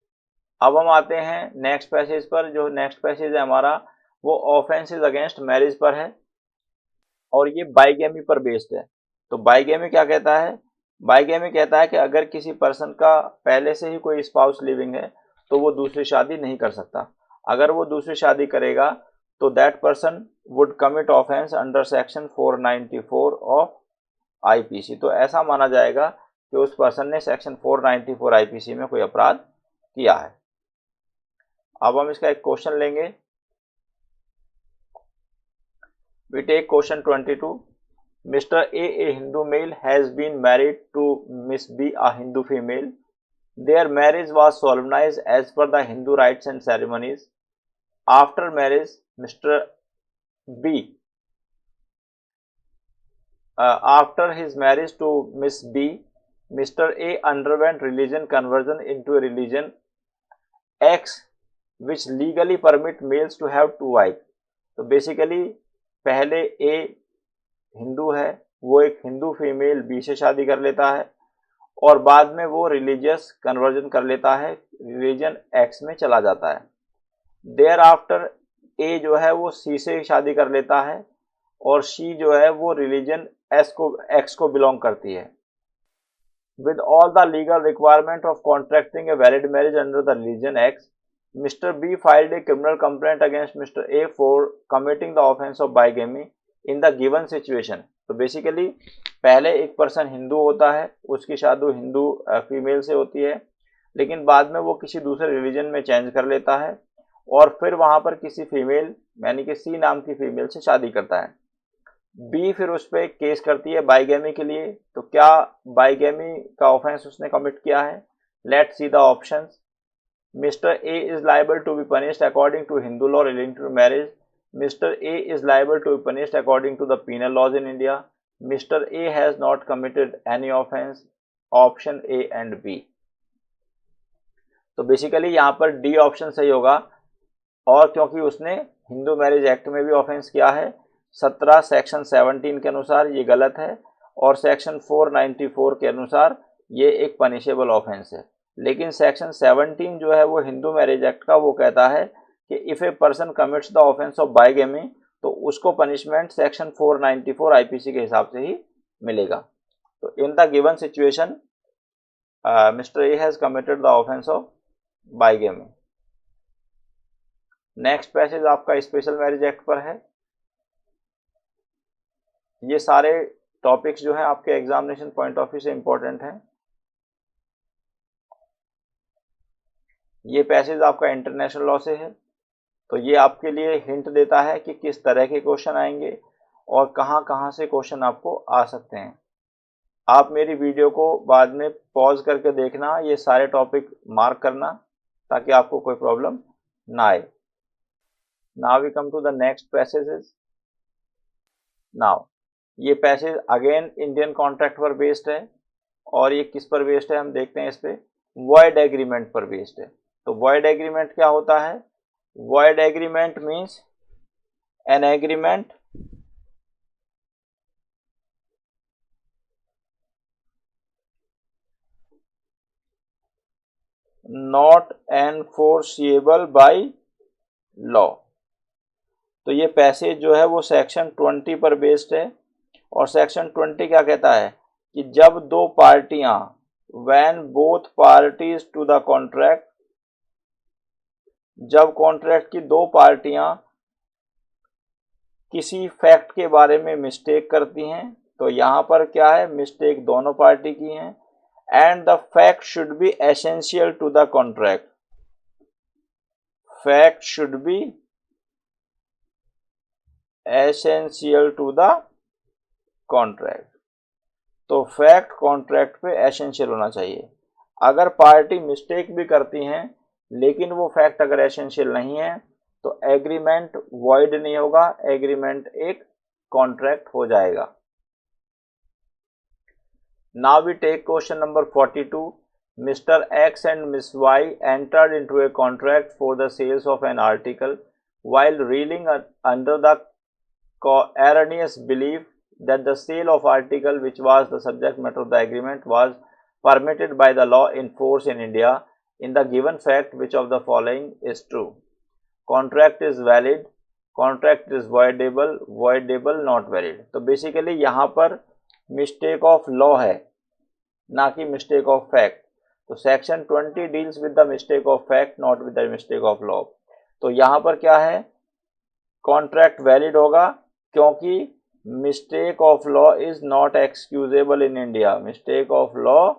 अब हम आते हैं नेक्स्ट पैसेज पर। जो नेक्स्ट पैसेज है हमारा वो ऑफेंसेस अगेंस्ट मैरिज पर है और ये बाइगेमी पर बेस्ड है। तो बाइगेमी क्या कहता है? बाइगेमी कहता है कि अगर किसी पर्सन का पहले से ही कोई स्पाउस लिविंग है तो वो दूसरी शादी नहीं कर सकता। अगर वो दूसरी शादी करेगा तो that person would commit offence under section 494 of IPC। तो ऐसा माना जाएगा कि उस पर्सन ने सेक्शन 494 IPC में कोई अपराध किया है। अब हम इसका एक क्वेश्चन लेंगे। We take question 22. Mr. A Hindu male, has been married to Miss B, a Hindu female. Their marriage was solemnized as per the Hindu rites and ceremonies. After marriage, after his marriage to Miss B, Mr. A underwent religion conversion into a religion X, which legally permit males to have two wives. तो बेसिकली पहले ए हिंदू है, वो एक हिंदू फीमेल बी से शादी कर लेता है और बाद में वो रिलीजियस कन्वर्जन कर लेता है, रिलीजन एक्स में चला जाता है। देयर आफ्टर ए जो है वो सी से शादी कर लेता है और सी जो है वो रिलीजन एक्स को बिलोंग करती है। With all the legal requirement of contracting a valid marriage under the religion x, Mr. B filed a criminal complaint against Mr. A for committing the offense of bigamy in the given situation. तो बेसिकली पहले एक पर्सन हिंदू होता है, उसकी शादी हिंदू फीमेल से होती है, लेकिन बाद में वो किसी दूसरे रिलीजन में चेंज कर लेता है और फिर वहां पर किसी फीमेल यानी कि सी नाम की फीमेल से शादी करता है। बी फिर उस पर केस करती है बाइगेमी के लिए। तो क्या बाइगेमी का ऑफेंस उसने कमिट किया है? Let's see the options. Mr. A is liable to be punished according to Hindu law relating to marriage. Mr. A is liable to be punished according to the penal laws in India. Mr. A has not committed any offense. Option A and B. तो बेसिकली यहाँ पर डी ऑप्शन सही होगा, और क्योंकि उसने हिंदू मैरिज एक्ट में भी ऑफेंस किया है 17 सेक्शन 17 के अनुसार, ये गलत है, और सेक्शन 494 के अनुसार ये एक पनिशेबल ऑफेंस है। लेकिन सेक्शन 17 जो है वो हिंदू मैरिज एक्ट का वो कहता है कि if a person commits the offence of bigamy तो उसको पनिशमेंट सेक्शन 494 IPC के हिसाब से ही मिलेगा। तो in the given situation mister A has committed the offence of bigamy. Next passage आपका स्पेशल मैरिज एक्ट पर है। ये सारे टॉपिक्स जो हैं आपके एग्जामिनेशन पॉइंट ऑफ व्यू से इंपॉर्टेंट हैं। ये पैसेज आपका इंटरनेशनल लॉ से है, तो ये आपके लिए हिंट देता है कि किस तरह के क्वेश्चन आएंगे और कहाँ कहाँ से क्वेश्चन आपको आ सकते हैं। आप मेरी वीडियो को बाद में पॉज करके देखना, ये सारे टॉपिक मार्क करना ताकि आपको कोई प्रॉब्लम ना आए। Now we come to the next passages. Now ये पैसेज अगेन इंडियन कॉन्ट्रैक्ट पर बेस्ड है और ये किस पर बेस्ड है हम देखते हैं। इस पे वॉइड एग्रीमेंट पर बेस्ड है। तो वॉइड एग्रीमेंट क्या होता है? Void agreement means an agreement not enforceable by law. तो ये पैसेज जो है वो सेक्शन 20 पर बेस्ड है और सेक्शन 20 क्या कहता है कि जब दो पार्टियां, when both parties to the contract, जब कॉन्ट्रैक्ट की दो पार्टियां किसी फैक्ट के बारे में मिस्टेक करती हैं, तो यहां पर क्या है, मिस्टेक दोनों पार्टी की हैं, and the fact should be essential to the contract, fact should be essential to the contract. तो फैक्ट कॉन्ट्रैक्ट पे एसेंशियल होना चाहिए। अगर पार्टी मिस्टेक भी करती हैं लेकिन वो फैक्ट अगर एसेंशियल नहीं है तो एग्रीमेंट वॉइड नहीं होगा, एग्रीमेंट एक कॉन्ट्रैक्ट हो जाएगा। Now we take question number 42। Mister X and miss Y entered into a contract for the sales of an article while reeling under the erroneous belief that the sale of article which was the subject matter of the agreement was permitted by the law in force in India in the given fact which of the following is true? Contract is valid, contract is voidable, voidable not valid। तो बेसिकली यहाँ पर मिस्टेक ऑफ लॉ है ना कि मिस्टेक ऑफ फैक्ट। तो section 20 deals with the mistake of fact not with the mistake of law. तो यहाँ पर क्या है, कॉन्ट्रैक्ट वैलिड होगा क्योंकि mistake of law is not excusable in India, mistake of law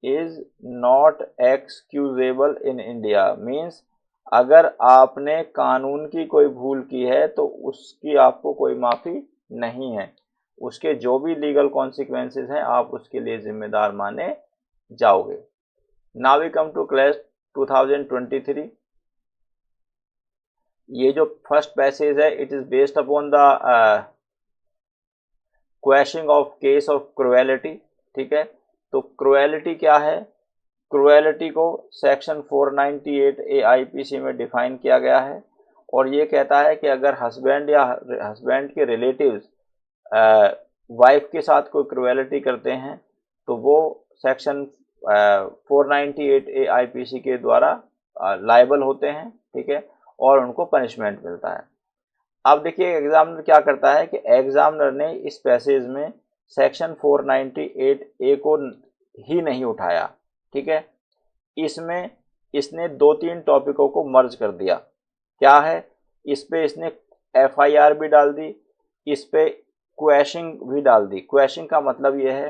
is not excusable in India. Means अगर आपने कानून की कोई भूल की है तो उसकी आपको कोई माफ़ी नहीं है, उसके जो भी लीगल कॉन्सिक्वेंसेस हैं आप उसके लिए जिम्मेदार माने जाओगे। Now we come to class 2023। ये जो फर्स्ट पैसेज है it is based upon the questioning of case of cruelty. ठीक है, तो क्रुएलिटी क्या है, क्रुएलिटी को सेक्शन 498 AIPC में डिफाइन किया गया है और ये कहता है कि अगर हस्बैंड या हस्बैंड के रिलेटिव्स वाइफ के साथ कोई क्रुएलिटी करते हैं तो वो सेक्शन 498 AIPC के द्वारा लायबल होते हैं। ठीक है, और उनको पनिशमेंट मिलता है। अब देखिए एग्जामिनर क्या करता है कि एग्जामिनर ने इस पैसेज में सेक्शन 498A को ही नहीं उठाया। ठीक है, इसमें इसने 2-3 टॉपिकों को मर्ज कर दिया। क्या है, इस पे इसने FIR भी डाल दी, इस पे क्वेशिंग भी डाल दी। क्वेशिंग का मतलब ये है,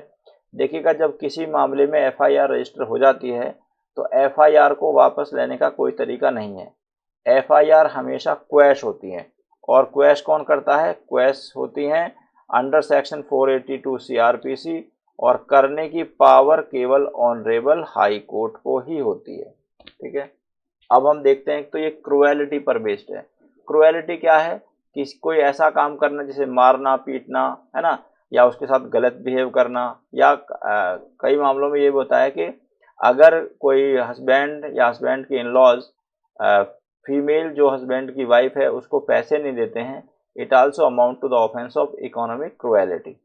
देखिएगा जब किसी मामले में FIR रजिस्टर हो जाती है तो FIR को वापस लेने का कोई तरीका नहीं है। FIR हमेशा क्वैश होती हैं और क्वैश कौन करता है, क्वैश होती हैं अंडर सेक्शन 482 CRPC और करने की पावर केवल ऑनरेबल हाई कोर्ट को ही होती है। ठीक है, अब हम देखते हैं तो ये क्रुएलिटी पर बेस्ड है। क्रुएलिटी क्या है कि कोई ऐसा काम करना जैसे मारना पीटना, है ना, या उसके साथ गलत बिहेव करना, या कई मामलों में ये होता है कि अगर कोई हस्बैंड या हस्बैंड के इन-लॉज फीमेल जो हस्बैंड की वाइफ है उसको पैसे नहीं देते हैं, it also amount to the offence of economic cruelty.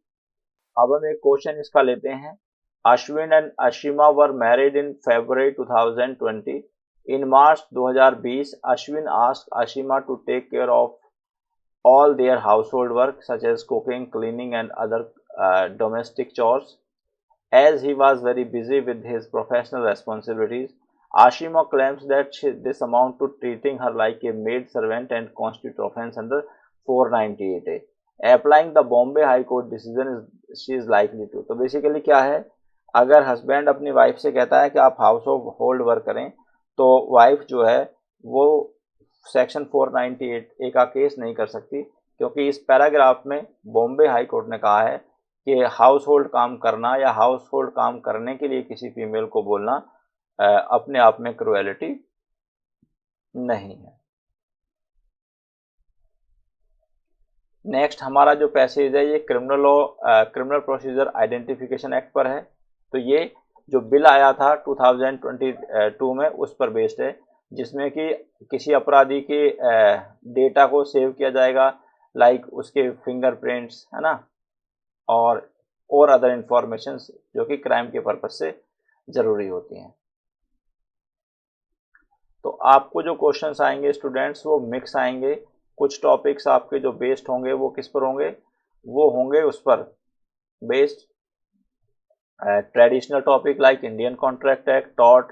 अब हम एक क्वेश्चन इसका लेते हैं। Ashwin and Ashima were married in February 2020। In March 2020 Ashwin asked Ashima to take care of all their household work such as cooking, cleaning and other domestic chores. As he was very busy with his professional responsibilities, Ashima claims that this amount to treating her like a maid servant and constitute offense under 498A. Applying the Bombay High Court decision she is likely to। तो बेसिकली क्या है, अगर हस्बैंड अपनी वाइफ से कहता है कि आप हाउस होल्ड वर्क करें तो वाइफ जो है वो सेक्शन 498A का केस नहीं कर सकती, क्योंकि इस पैराग्राफ में बॉम्बे हाई कोर्ट ने कहा है कि हाउस होल्ड काम करना या हाउस होल्ड काम करने के लिए किसी फीमेल को बोलना अपने आप में क्रुएलिटी नहीं है। नेक्स्ट हमारा जो पैसेज है ये क्रिमिनल प्रोसीजर आइडेंटिफिकेशन एक्ट पर है। तो ये जो बिल आया था 2022 में उस पर बेस्ड है, जिसमें कि किसी अपराधी के डेटा को सेव किया जाएगा, लाइक उसके फिंगरप्रिंट्स, है ना, और अदर इंफॉर्मेशंस जो कि क्राइम के पर्पज से ज़रूरी होती हैं। तो आपको जो क्वेश्चंस आएंगे स्टूडेंट्स वो मिक्स आएंगे। कुछ टॉपिक्स आपके जो बेस्ड होंगे वो किस पर होंगे, वो होंगे उस पर based traditional topic like Indian contract act, tort,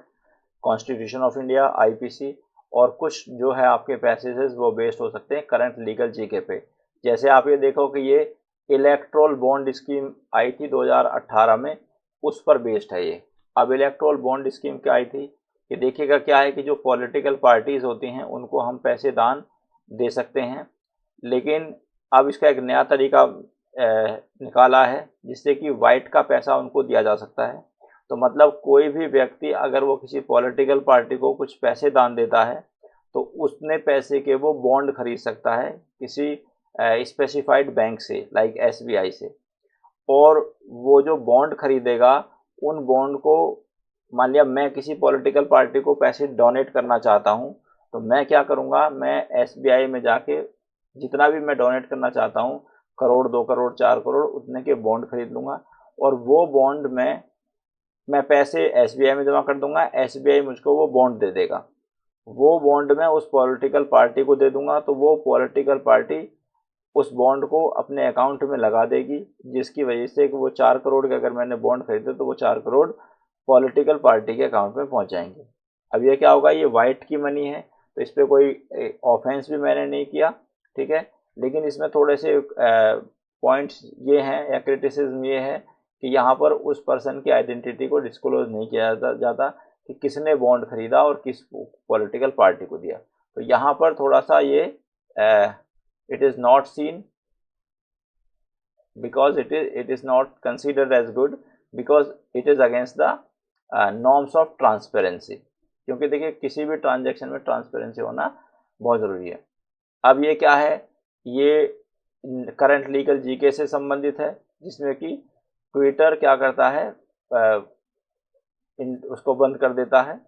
constitution of India, IPC, और कुछ जो है आपके पैसेजेस वो बेस्ड हो सकते हैं करंट लीगल जीके पे। जैसे आप ये देखो कि ये इलेक्ट्रोल बॉन्ड स्कीम आई थी 2018 में, उस पर बेस्ड है ये। अब इलेक्ट्रोल बॉन्ड स्कीम क्या आई थी कि देखिएगा क्या है कि जो पॉलिटिकल पार्टीज होती हैं उनको हम पैसे दान दे सकते हैं, लेकिन अब इसका एक नया तरीका निकाला है जिससे कि वाइट का पैसा उनको दिया जा सकता है। तो मतलब कोई भी व्यक्ति अगर वो किसी पॉलिटिकल पार्टी को कुछ पैसे दान देता है तो उसने पैसे के वो बॉन्ड खरीद सकता है किसी स्पेसिफाइड बैंक से, लाइक एसबीआई से। और वो जो बॉन्ड खरीदेगा उन बॉन्ड को, मान लिया मैं किसी पॉलिटिकल पार्टी को पैसे डोनेट करना चाहता हूँ, तो मैं क्या करूँगा, मैं एसबीआई में जाके जितना भी मैं डोनेट करना चाहता हूँ, करोड़, 2 करोड़, 4 करोड़, उतने के बॉन्ड खरीद लूँगा और वो बॉन्ड में मैं पैसे एसबीआई में जमा कर दूंगा, एसबीआई मुझको वो बॉन्ड दे देगा, वो बॉन्ड मैं उस पॉलिटिकल पार्टी को दे दूंगा, तो वो पॉलिटिकल पार्टी उस बॉन्ड को अपने अकाउंट में लगा देगी, जिसकी वजह से कि वो 4 करोड़ के अगर मैंने बॉन्ड खरीदे तो वो 4 करोड़ पॉलिटिकल पार्टी के अकाउंट में पहुंच जाएंगे। अब ये क्या होगा, ये वाइट की मनी है तो इस पर कोई ऑफेंस भी मैंने नहीं किया, ठीक है, लेकिन इसमें थोड़े से पॉइंट्स ये हैं या क्रिटिसिज्म ये है कि यहाँ पर उस पर्सन की आइडेंटिटी को डिस्क्लोज नहीं किया जाता कि किसने बॉन्ड खरीदा और किस पॉलिटिकल पार्टी को दिया। तो यहाँ पर थोड़ा सा ये it is not seen because it is not considered as good because it is against the norms of transparency, क्योंकि देखिए किसी भी ट्रांजैक्शन में ट्रांसपेरेंसी होना बहुत ज़रूरी है। अब ये क्या है, ये करंट लीगल जीके से संबंधित है जिसमें कि ट्विटर क्या करता है, उसको बंद कर देता है।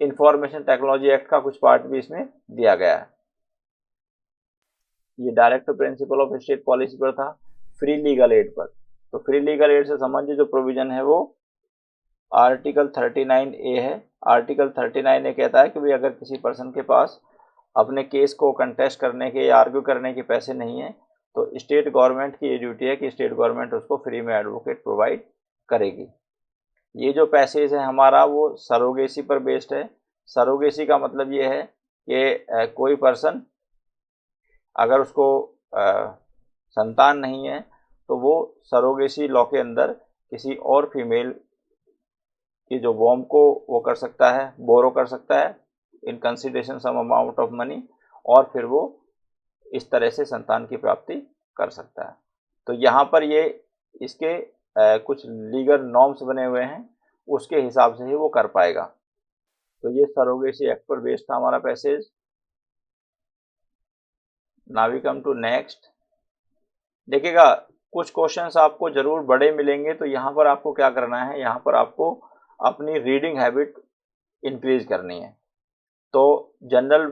इंफॉर्मेशन टेक्नोलॉजी एक्ट का कुछ पार्ट भी इसमें दिया गया है। ये direct principle of state policy पर था, फ्री लीगल एड पर। तो फ्री लीगल एड से संबंधित जो प्रोविजन है वो आर्टिकल 39A है। आर्टिकल 39A कहता है कि भाई अगर किसी पर्सन के पास अपने केस को कंटेस्ट करने के या आर्ग्यू करने के पैसे नहीं है तो स्टेट गवर्नमेंट की ये ड्यूटी है कि स्टेट गवर्नमेंट उसको फ्री में एडवोकेट प्रोवाइड करेगी। ये जो पैसेज है हमारा वो सरोगेसी पर बेस्ड है। सरोगेसी का मतलब ये है कि कोई पर्सन अगर उसको संतान नहीं है तो वो सरोगेसी लॉ के अंदर किसी और फीमेल की जो वॉम को वो कर सकता है, बोरो कर सकता है in consideration some amount of money, और फिर वो इस तरह से संतान की प्राप्ति कर सकता है। तो यहाँ पर ये इसके कुछ लीगल नॉर्म्स बने हुए हैं, उसके हिसाब से ही वो कर पाएगा। तो ये सरोगेसी एक्ट पर बेस्ड था हमारा पैसेज। Now we come to next. देखिएगा कुछ क्वेश्चंस आपको जरूर बड़े मिलेंगे, तो यहाँ पर आपको क्या करना है, यहाँ पर आपको अपनी रीडिंग हैबिट इंक्रीज करनी है। तो जनरल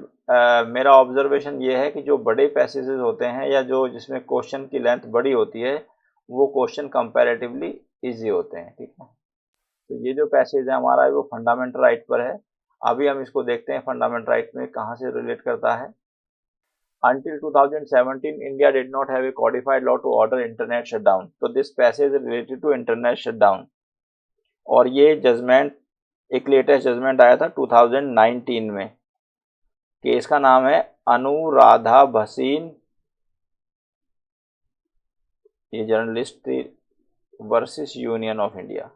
मेरा ऑब्जर्वेशन ये है कि जो बड़े पैसेजेस होते हैं या जो जिसमें क्वेश्चन की लेंथ बड़ी होती है वो क्वेश्चन कंपैरेटिवली इजी होते हैं, ठीक है। तो ये जो पैसेज है हमारा वो फंडामेंटल राइट पर है। अभी हम इसको देखते हैं फंडामेंटल राइट में कहाँ से रिलेट करता है। Until 2017, India did not have a codified law to order internet shutdown. तो this passage is related to internet shutdown। और ये जजमेंट, एक लेटेस्ट जजमेंट आया था 2019 में। केस का नाम है अनुराधा भसीन, ये जर्नलिस्ट थी, वर्सेस यूनियन ऑफ इंडिया।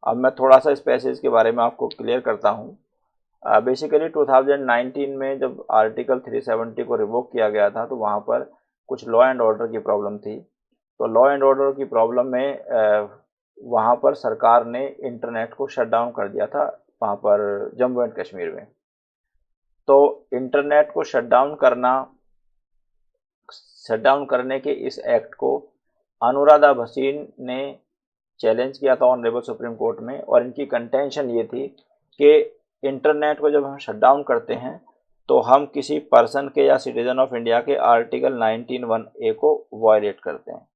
अब मैं थोड़ा सा इस पैसेज के बारे में आपको क्लियर करता हूँ। बेसिकली 2019 में जब आर्टिकल 370 को रिवोक किया गया था तो वहाँ पर कुछ लॉ एंड ऑर्डर की प्रॉब्लम थी। तो लॉ एंड ऑर्डर की प्रॉब्लम में वहाँ पर सरकार ने इंटरनेट को शट डाउन कर दिया था वहाँ पर जम्मू एंड कश्मीर में। तो इंटरनेट को शट डाउन करने के इस एक्ट को अनुराधा भसीन ने चैलेंज किया था ऑनरेबल सुप्रीम कोर्ट में, और इनकी कंटेंशन ये थी कि इंटरनेट को जब हम शट डाउन करते हैं तो हम किसी पर्सन के या सिटीजन ऑफ इंडिया के आर्टिकल 19(1)(a) को वायलेट करते हैं।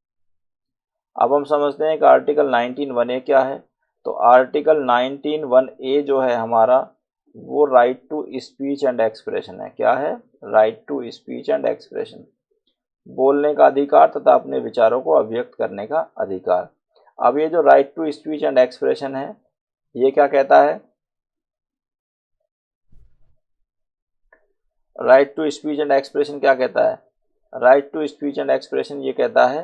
अब हम समझते हैं कि आर्टिकल 19(1)(a) क्या है। तो आर्टिकल 19(1)(a) जो है हमारा वो right to speech and expression है। क्या है? Right to speech and expression. बोलने का अधिकार तथा अपने विचारों को अभिव्यक्त करने का अधिकार। अब ये जो right to speech and expression है, ये क्या कहता है? Right to speech and expression क्या कहता है? Right to speech and expression ये कहता है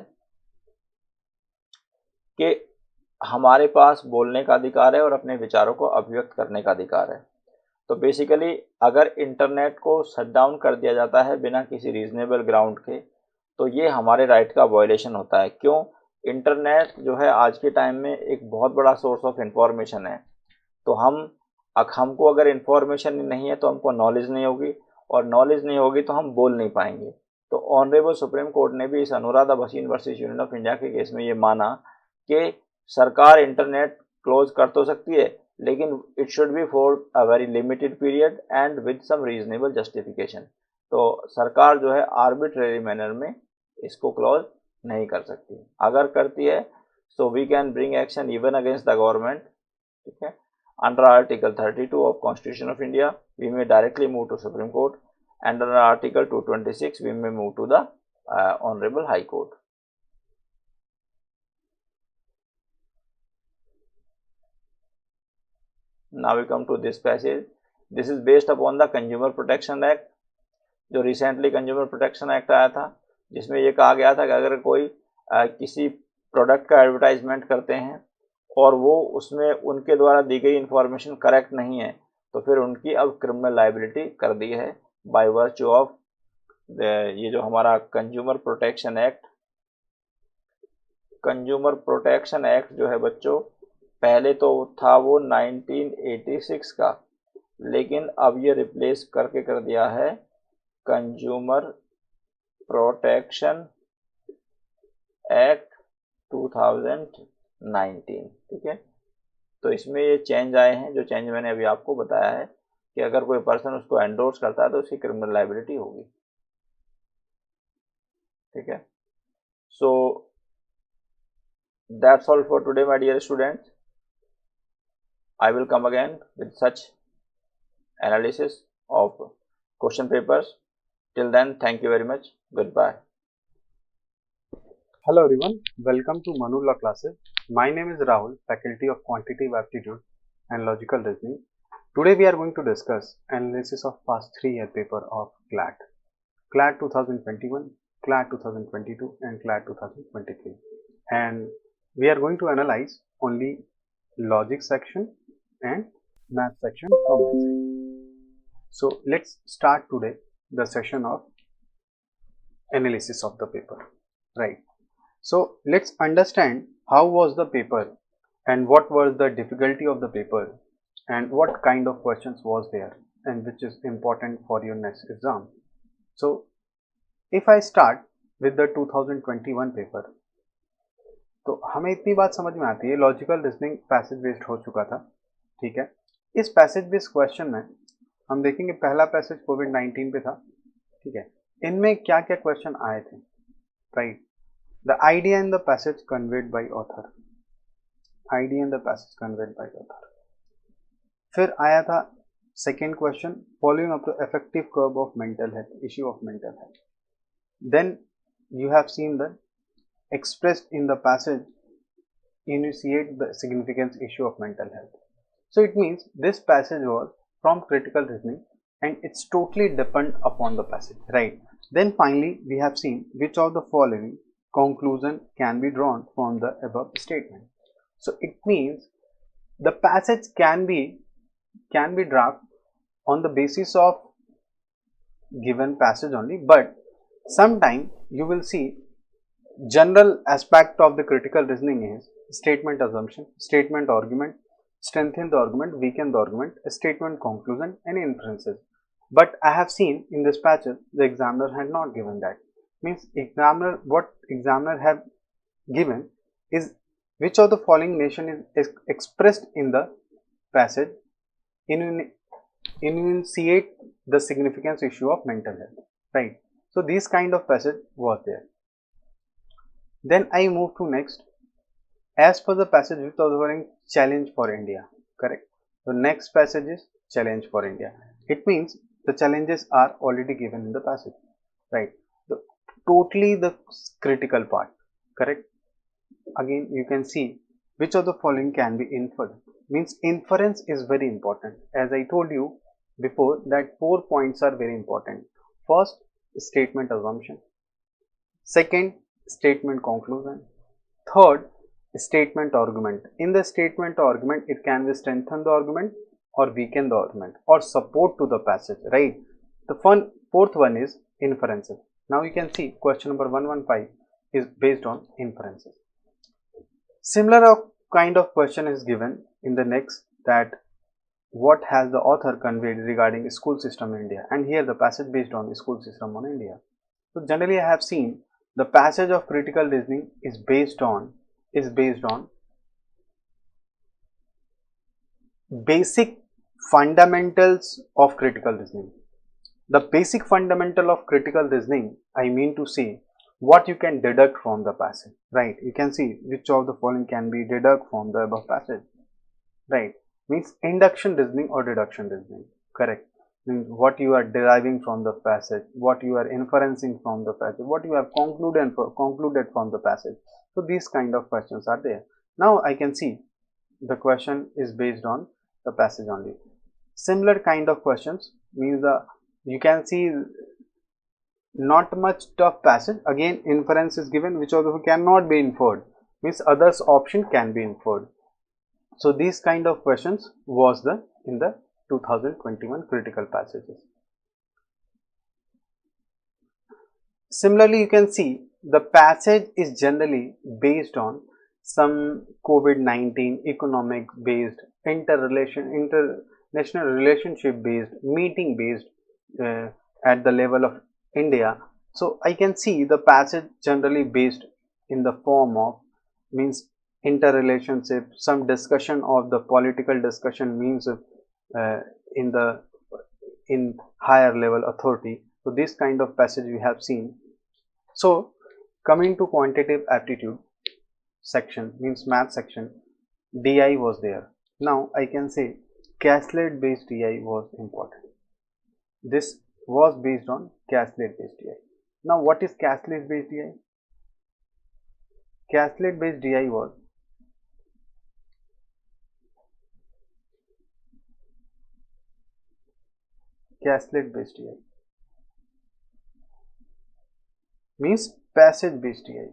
कि हमारे पास बोलने का अधिकार है और अपने विचारों को अभिव्यक्त करने का अधिकार है। तो बेसिकली अगर इंटरनेट को शट डाउन कर दिया जाता है बिना किसी रीजनेबल ग्राउंड के, तो ये हमारे राइट का वायलेशन होता है। क्यों? इंटरनेट जो है आज के टाइम में एक बहुत बड़ा सोर्स ऑफ इंफॉर्मेशन है। तो हमको अगर इंफॉर्मेशन नहीं है तो हमको नॉलेज नहीं होगी, और नॉलेज नहीं होगी तो हम बोल नहीं पाएंगे। तो ऑनरेबल सुप्रीम कोर्ट ने भी इस Anuradha Bhasin versus union of India के केस में ये माना कि सरकार इंटरनेट क्लोज कर तो सकती है, लेकिन it should be for a very limited period and with some reasonable justification. तो सरकार जो है आर्बिट्रेरी मैनर में इसको क्लोज नहीं कर सकती। अगर करती है so we can bring action even against the government. ठीक है, under article 32 of constitution of India we may directly move to supreme court, and under article 226 we may move to the honorable high court. Now we come to this passage. This is based upon the Consumer Protection Act, जो रिसेंटली कंज्यूमर प्रोटेक्शन एक्ट आया था, जिसमें ये कहा गया था कि अगर कोई किसी प्रोडक्ट का एडवर्टाइजमेंट करते हैं और वो उसमें उनके द्वारा दी गई इंफॉर्मेशन करेक्ट नहीं है, तो फिर उनकी अब क्रिमिनल लायबिलिटी कर दी है बाय वर्च्यू ऑफ ये जो हमारा consumer protection act. Consumer protection act जो है बच्चों, पहले तो था वो 1986 का, लेकिन अब ये रिप्लेस करके कर दिया है कंज्यूमर प्रोटेक्शन एक्ट 2019। ठीक है, तो इसमें ये चेंज आए हैं, जो चेंज मैंने अभी आपको बताया है कि अगर कोई पर्सन उसको एंडोर्स करता है तो उसकी क्रिमिनल लायबिलिटी होगी। ठीक है, so that's all for today my dear students. I will come again with such analysis of question papers. Till then, thank you very much. Goodbye. Hello everyone, welcome to Manu Law classes. My name is Rahul, Faculty of Quantitative Aptitude and Logical Reasoning. Today we are going to discuss analysis of past 3-year paper of CLAT. CLAT 2021, CLAT 2022 and CLAT 2023. And we are going to analyze only logic section and math section from my side. So let's start today the session of analysis of the paper, right? So let's understand how was the paper and what was the difficulty of the paper and what kind of questions was there and which is important for your next exam. So if I start with the 2021 paper, तो हमें इतनी बात समझ में आती है, लॉजिकल रीजनिंग पैसेज बेस्ड हो चुका था। ठीक है, इस पैसेज बेस्ड क्वेश्चन में हम देखेंगे पहला पैसेज कोविड-19 पे था। ठीक है, इनमें क्या क्या क्वेश्चन आए थे, right? The idea in the passage conveyed by author. Idea in the passage conveyed by author. फिर आया था second question, following up the effective curve of mental health, issue of mental health. Then you have seen that expressed in the passage enunciate the significance issue of mental health. So it means this passage was from critical reasoning and it's totally depend upon the passage, right? Then finally we have seen which of the following conclusion can be drawn from the above statement. So it means the passage can be drafted on the basis of given passage only, but sometime you will see general aspect of the critical reasoning is statement assumption, statement argument, strengthen the argument, weaken the argument, statement conclusion and inferences. But I have seen in this passage the examiner had not given that. Means what examiner have given is which of the following nation is expressed in the passage enunciate the significance issue of mental health, right? So this kind of passage was there. Then I move to next. As per the passage with the following challenge for India, correct? The next passage is challenge for India. It means the challenges are already given in the passage, right? totally the critical part, correct? Again, you can see which of the following can be inferred. Means inference is very important. As I told you before that 4 points are very important. First, statement assumption. Second, statement conclusion. Third, statement argument. In the statement argument, it can be strengthen the argument or weaken the argument or support to the passage, right? The fourth one is inferences. Now you can see question number 115 is based on inferences. Similar kind of question is given in the next, that what has the author conveyed regarding school system in India, and here the passage based on school system on India. So generally I have seen the passage of critical reasoning is based on basic fundamentals of critical reasoning. The basic fundamental of critical reasoning, I mean to say, what you can deduct from the passage, right? You can see which of the following can be deduct from the above passage, right? Means induction reasoning or deduction reasoning, correct? Means what you are deriving from the passage, what you are inferencing from the passage, what you have concluded from the passage. So these kind of questions are there. Now I can see the question is based on the passage only. Similar kind of questions means you can see not much tough passage. Again, inference is given, which of the cannot be inferred, means others option can be inferred. So these kind of questions was in the 2021 critical passages. Similarly, you can see the passage is generally based on some COVID-19 economic based, international relationship based, meeting based at the level of India. So I can see the passage generally based in the form of means interrelationship, some discussion of the political discussion means in higher level authority. So this kind of passage we have seen. So coming to quantitative aptitude section, means math section, DI was there. Now I can say Caslett based DI was important. This was based on Caslett based DI. Now what is Caslett based DI? Caslett based DI was Caslett based DI means passage based DI,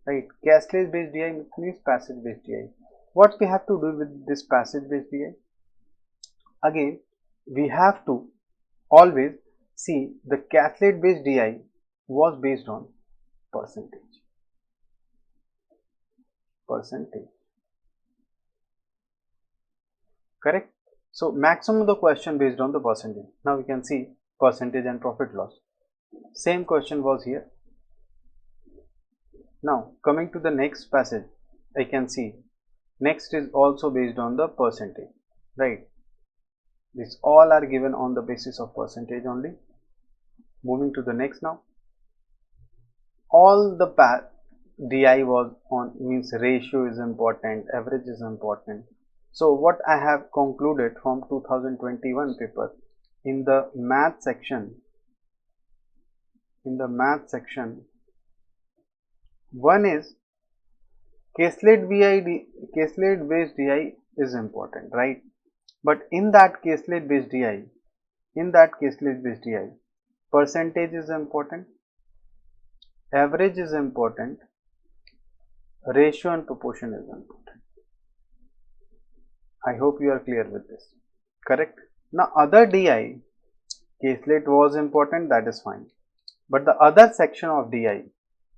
right? Caslett based DI means passage based DI. What we have to do with this passage based DI? Again, we have to always see the Caslett based DI was based on percentage. Correct? So maximum of the question based on the percentage. Now we can see percentage and profit loss. Same question was here. Now coming to the next passage, I can see next is also based on the percentage, right? These all are given on the basis of percentage only. Moving to the next now. All the DI was on means ratio is important, average is important. So what I have concluded from 2021 paper in the math section, one is Caslett based DI is important, right? But in that Caslett based DI, percentage is important, average is important, ratio and proportion is important. I hope you are clear with this, correct? Now other DI, Caslett was important, that is fine. But the other section of DI,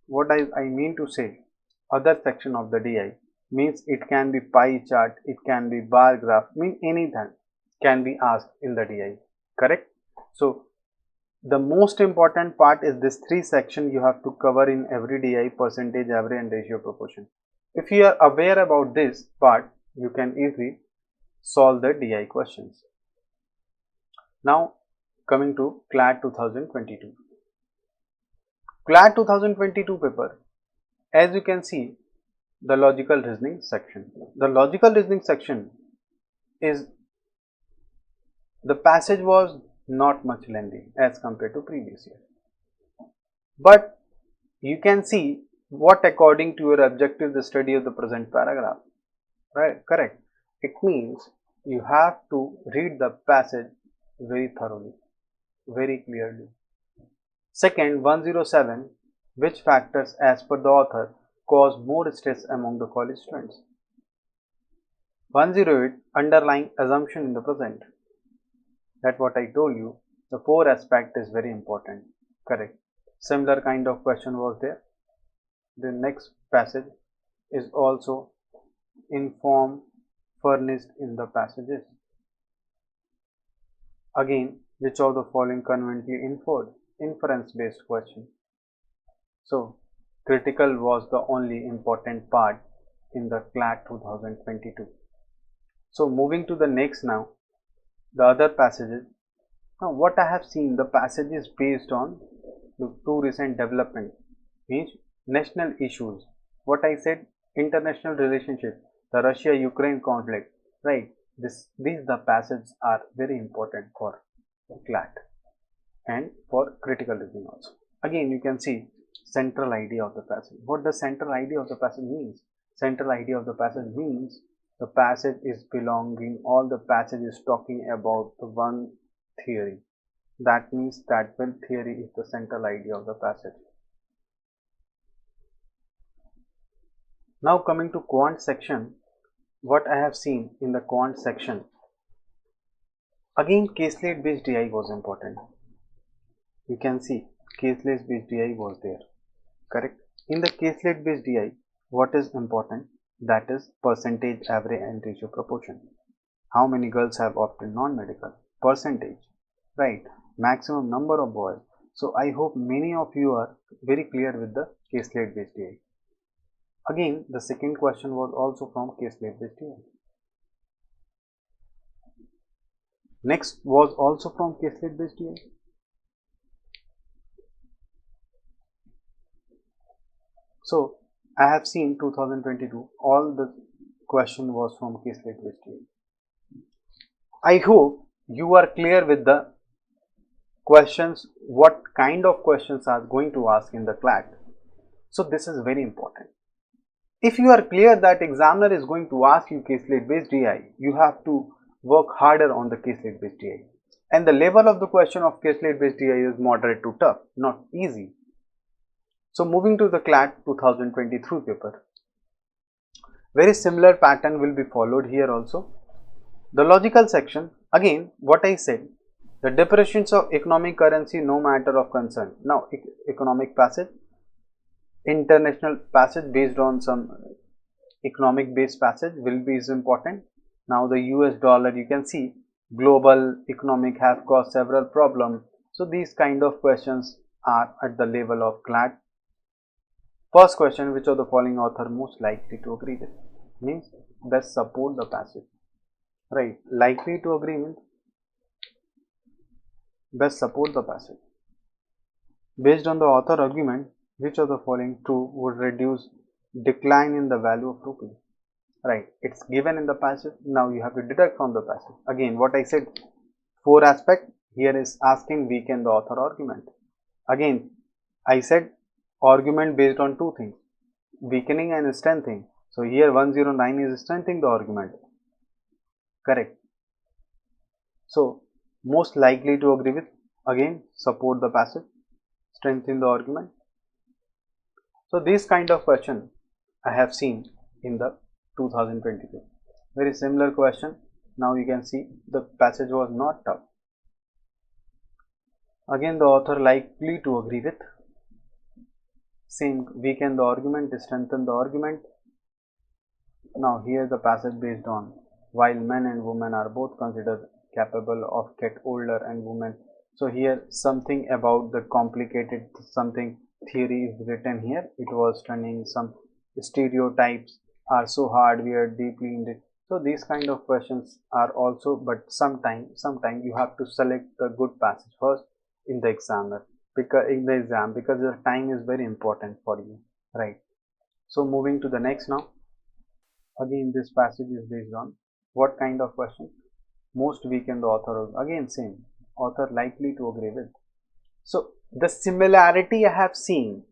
what I mean to say, other section of the DI means it can be pie chart, it can be bar graph, mean anything can be asked in the DI, correct? So the most important part is this three section you have to cover in every DI: percentage, average and ratio, proportion. If you are aware about this part, you can easily solve the DI questions. Now coming to CLAT 2022. CLAT 2022 paper, as you can see, the logical reasoning section. The logical reasoning section is, the passage was not much lengthy as compared to previous year. but you can see what according to your objective the study of the present paragraph, right? Correct. It means you have to read the passage very thoroughly, very clearly. Second, 107, which factors as per the author cause more stress among the college students? 108, underlying assumption in the present. That what I told you, the 4 aspect is very important. Correct. Similar kind of question was there. The next passage is also in form furnished in the passages. Again, which of the following conveniently inferred? Inference based question. So, critical was the only important part in the CLAT 2022. So, moving to the next now, the other passages. Now, what I have seen, the passage is based on the 2 recent development, means national issues. What I said, international relationship, the Russia-Ukraine conflict, right? These the passages are very important for CLAT and for critical reasoning also. Again, you can see central idea of the passage. What the central idea of the passage means? Central idea of the passage means the passage is belonging, all the passage is talking about the one theory. That means that one theory is the central idea of the passage. Now coming to quant section, what I have seen in the quant section, again caselet based DI was important. You can see caselet based DI was there, correct? In the caselet based DI, what is important? That is percentage, average and ratio proportion. How many girls have opted non-medical? Percentage, right? Maximum number of boys. So I hope many of you are very clear with the caselet based DI. Again, the second question was also from caselet based DI. Next was also from caselet based DI. So I have seen 2022, all the question was from caselet based DI. I hope you are clear with the questions, what kind of questions are going to ask in the CLAT. So this is very important. If you are clear that examiner is going to ask you caselet based DI, you have to work harder on the caselet based DI. And the level of the question of caselet based DI is moderate to tough, not easy. So moving to the CLAT 2023 paper. Very similar pattern will be followed here also. The logical section, again what I said, the depreciations of economic currency no matter of concern. Now economic passage, international passage based on some economic based passage will be is important. Now the US dollar, you can see global economic have caused several problems. So these kind of questions are at the level of CLAT. First question, which of the following author most likely to agree with? Means best support the passage, right? Likely to agree means best support the passage. Based on the author argument, which of the following two would reduce decline in the value of rupee? Right, it's given in the passage. Now you have to deduct from the passage. Again, what I said, 4 aspect, here is asking weaken the author argument. Again, I said argument based on 2 things, weakening and strengthening. So here 109 is strengthening the argument, correct? So most likely to agree with, again support the passage, strengthen the argument. So this kind of question I have seen in the 2022. Very similar question. Now you can see the passage was not tough. Again the author likely to agree with, same weaken the argument, strengthen the argument. Now here the passage based on while men and women are both considered capable of get older and women. So here something about the complicated something theory is written here. It was turning some stereotypes are so hard, we are deeply in it. So these kind of questions are also, but sometime you have to select the good passage first in the examiner, because in the exam, because the time is very important for you, right? So moving to the next now. Again this passage is based on what kind of question? Most weaken the author, again same, author likely to agree with. So the similarity I have seen,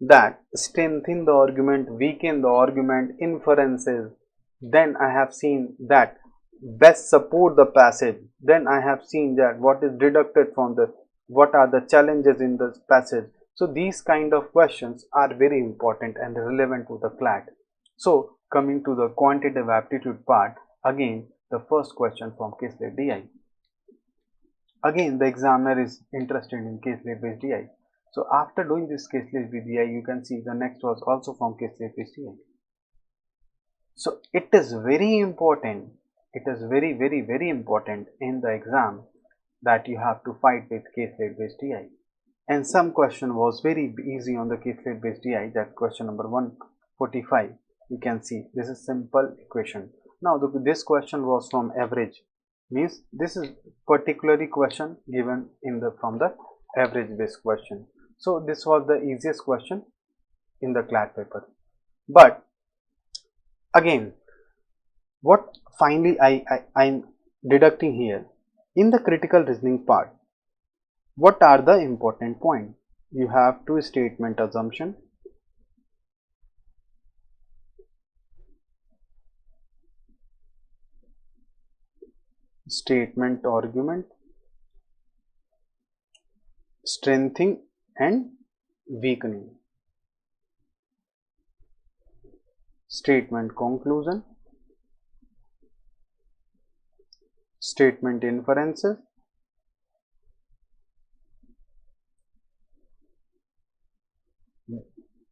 that strengthen the argument, weaken the argument, inferences. Then I have seen that best support the passage. Then I have seen that what is deducted from the, what are the challenges in the passage. So these kind of questions are very important and relevant to the CLAT. So coming to the quantitative aptitude part, again the first question from Caselet DI. Again the examiner is interested in Caselet based DI. So after doing this Caselet based DI, you can see the next was also from Caselet based DI. So it is very important, it is very important in the exam that you have to fight with Caselet based DI. And some question was very easy on the Caselet based DI, that question number 145. You can see this is simple equation. Now this question was from average, means this is particularly question given in the from the average based question. So this was the easiest question in the CLAT paper. But again, what finally I'm deducting here in the critical reasoning part, what are the important points? You have two statement assumption, statement argument, strengthening and weakening, statement conclusion, statement inferences,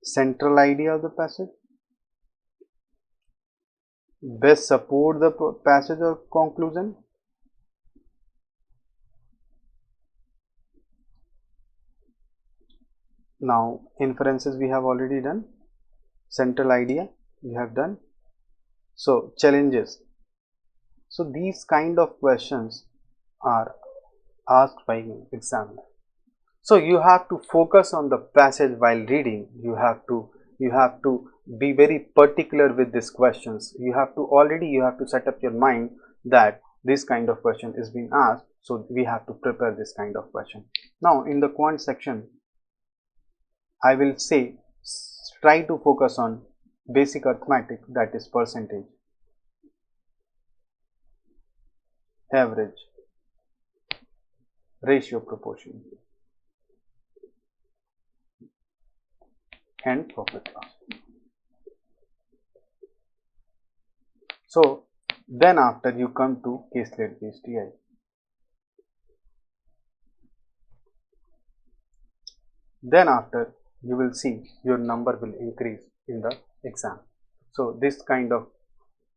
central idea of the passage, best support the passage or conclusion, now inferences we have already done, central idea we have done. So challenges. So these kind of questions are asked by examiner. So you have to focus on the passage while reading. You have to be very particular with these questions. You have to set up your mind that this kind of question is being asked, so we have to prepare this kind of question. Now in the quant section, I will say try to focus on basic arithmetic, that is percentage, average, ratio proportion, and profit loss. So then after you come to Caselet based DI. Then after you will see your number will increase in the exam. So this kind of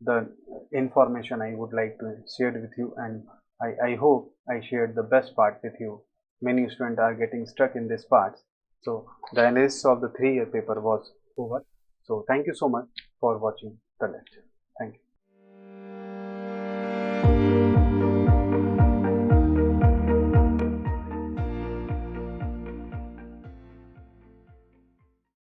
the information I would like to share with you, and I hope I shared the best part with you. Many students are getting stuck in this part. So the analysis of the 3-year paper was over. So thank you so much for watching the lecture. Thank you.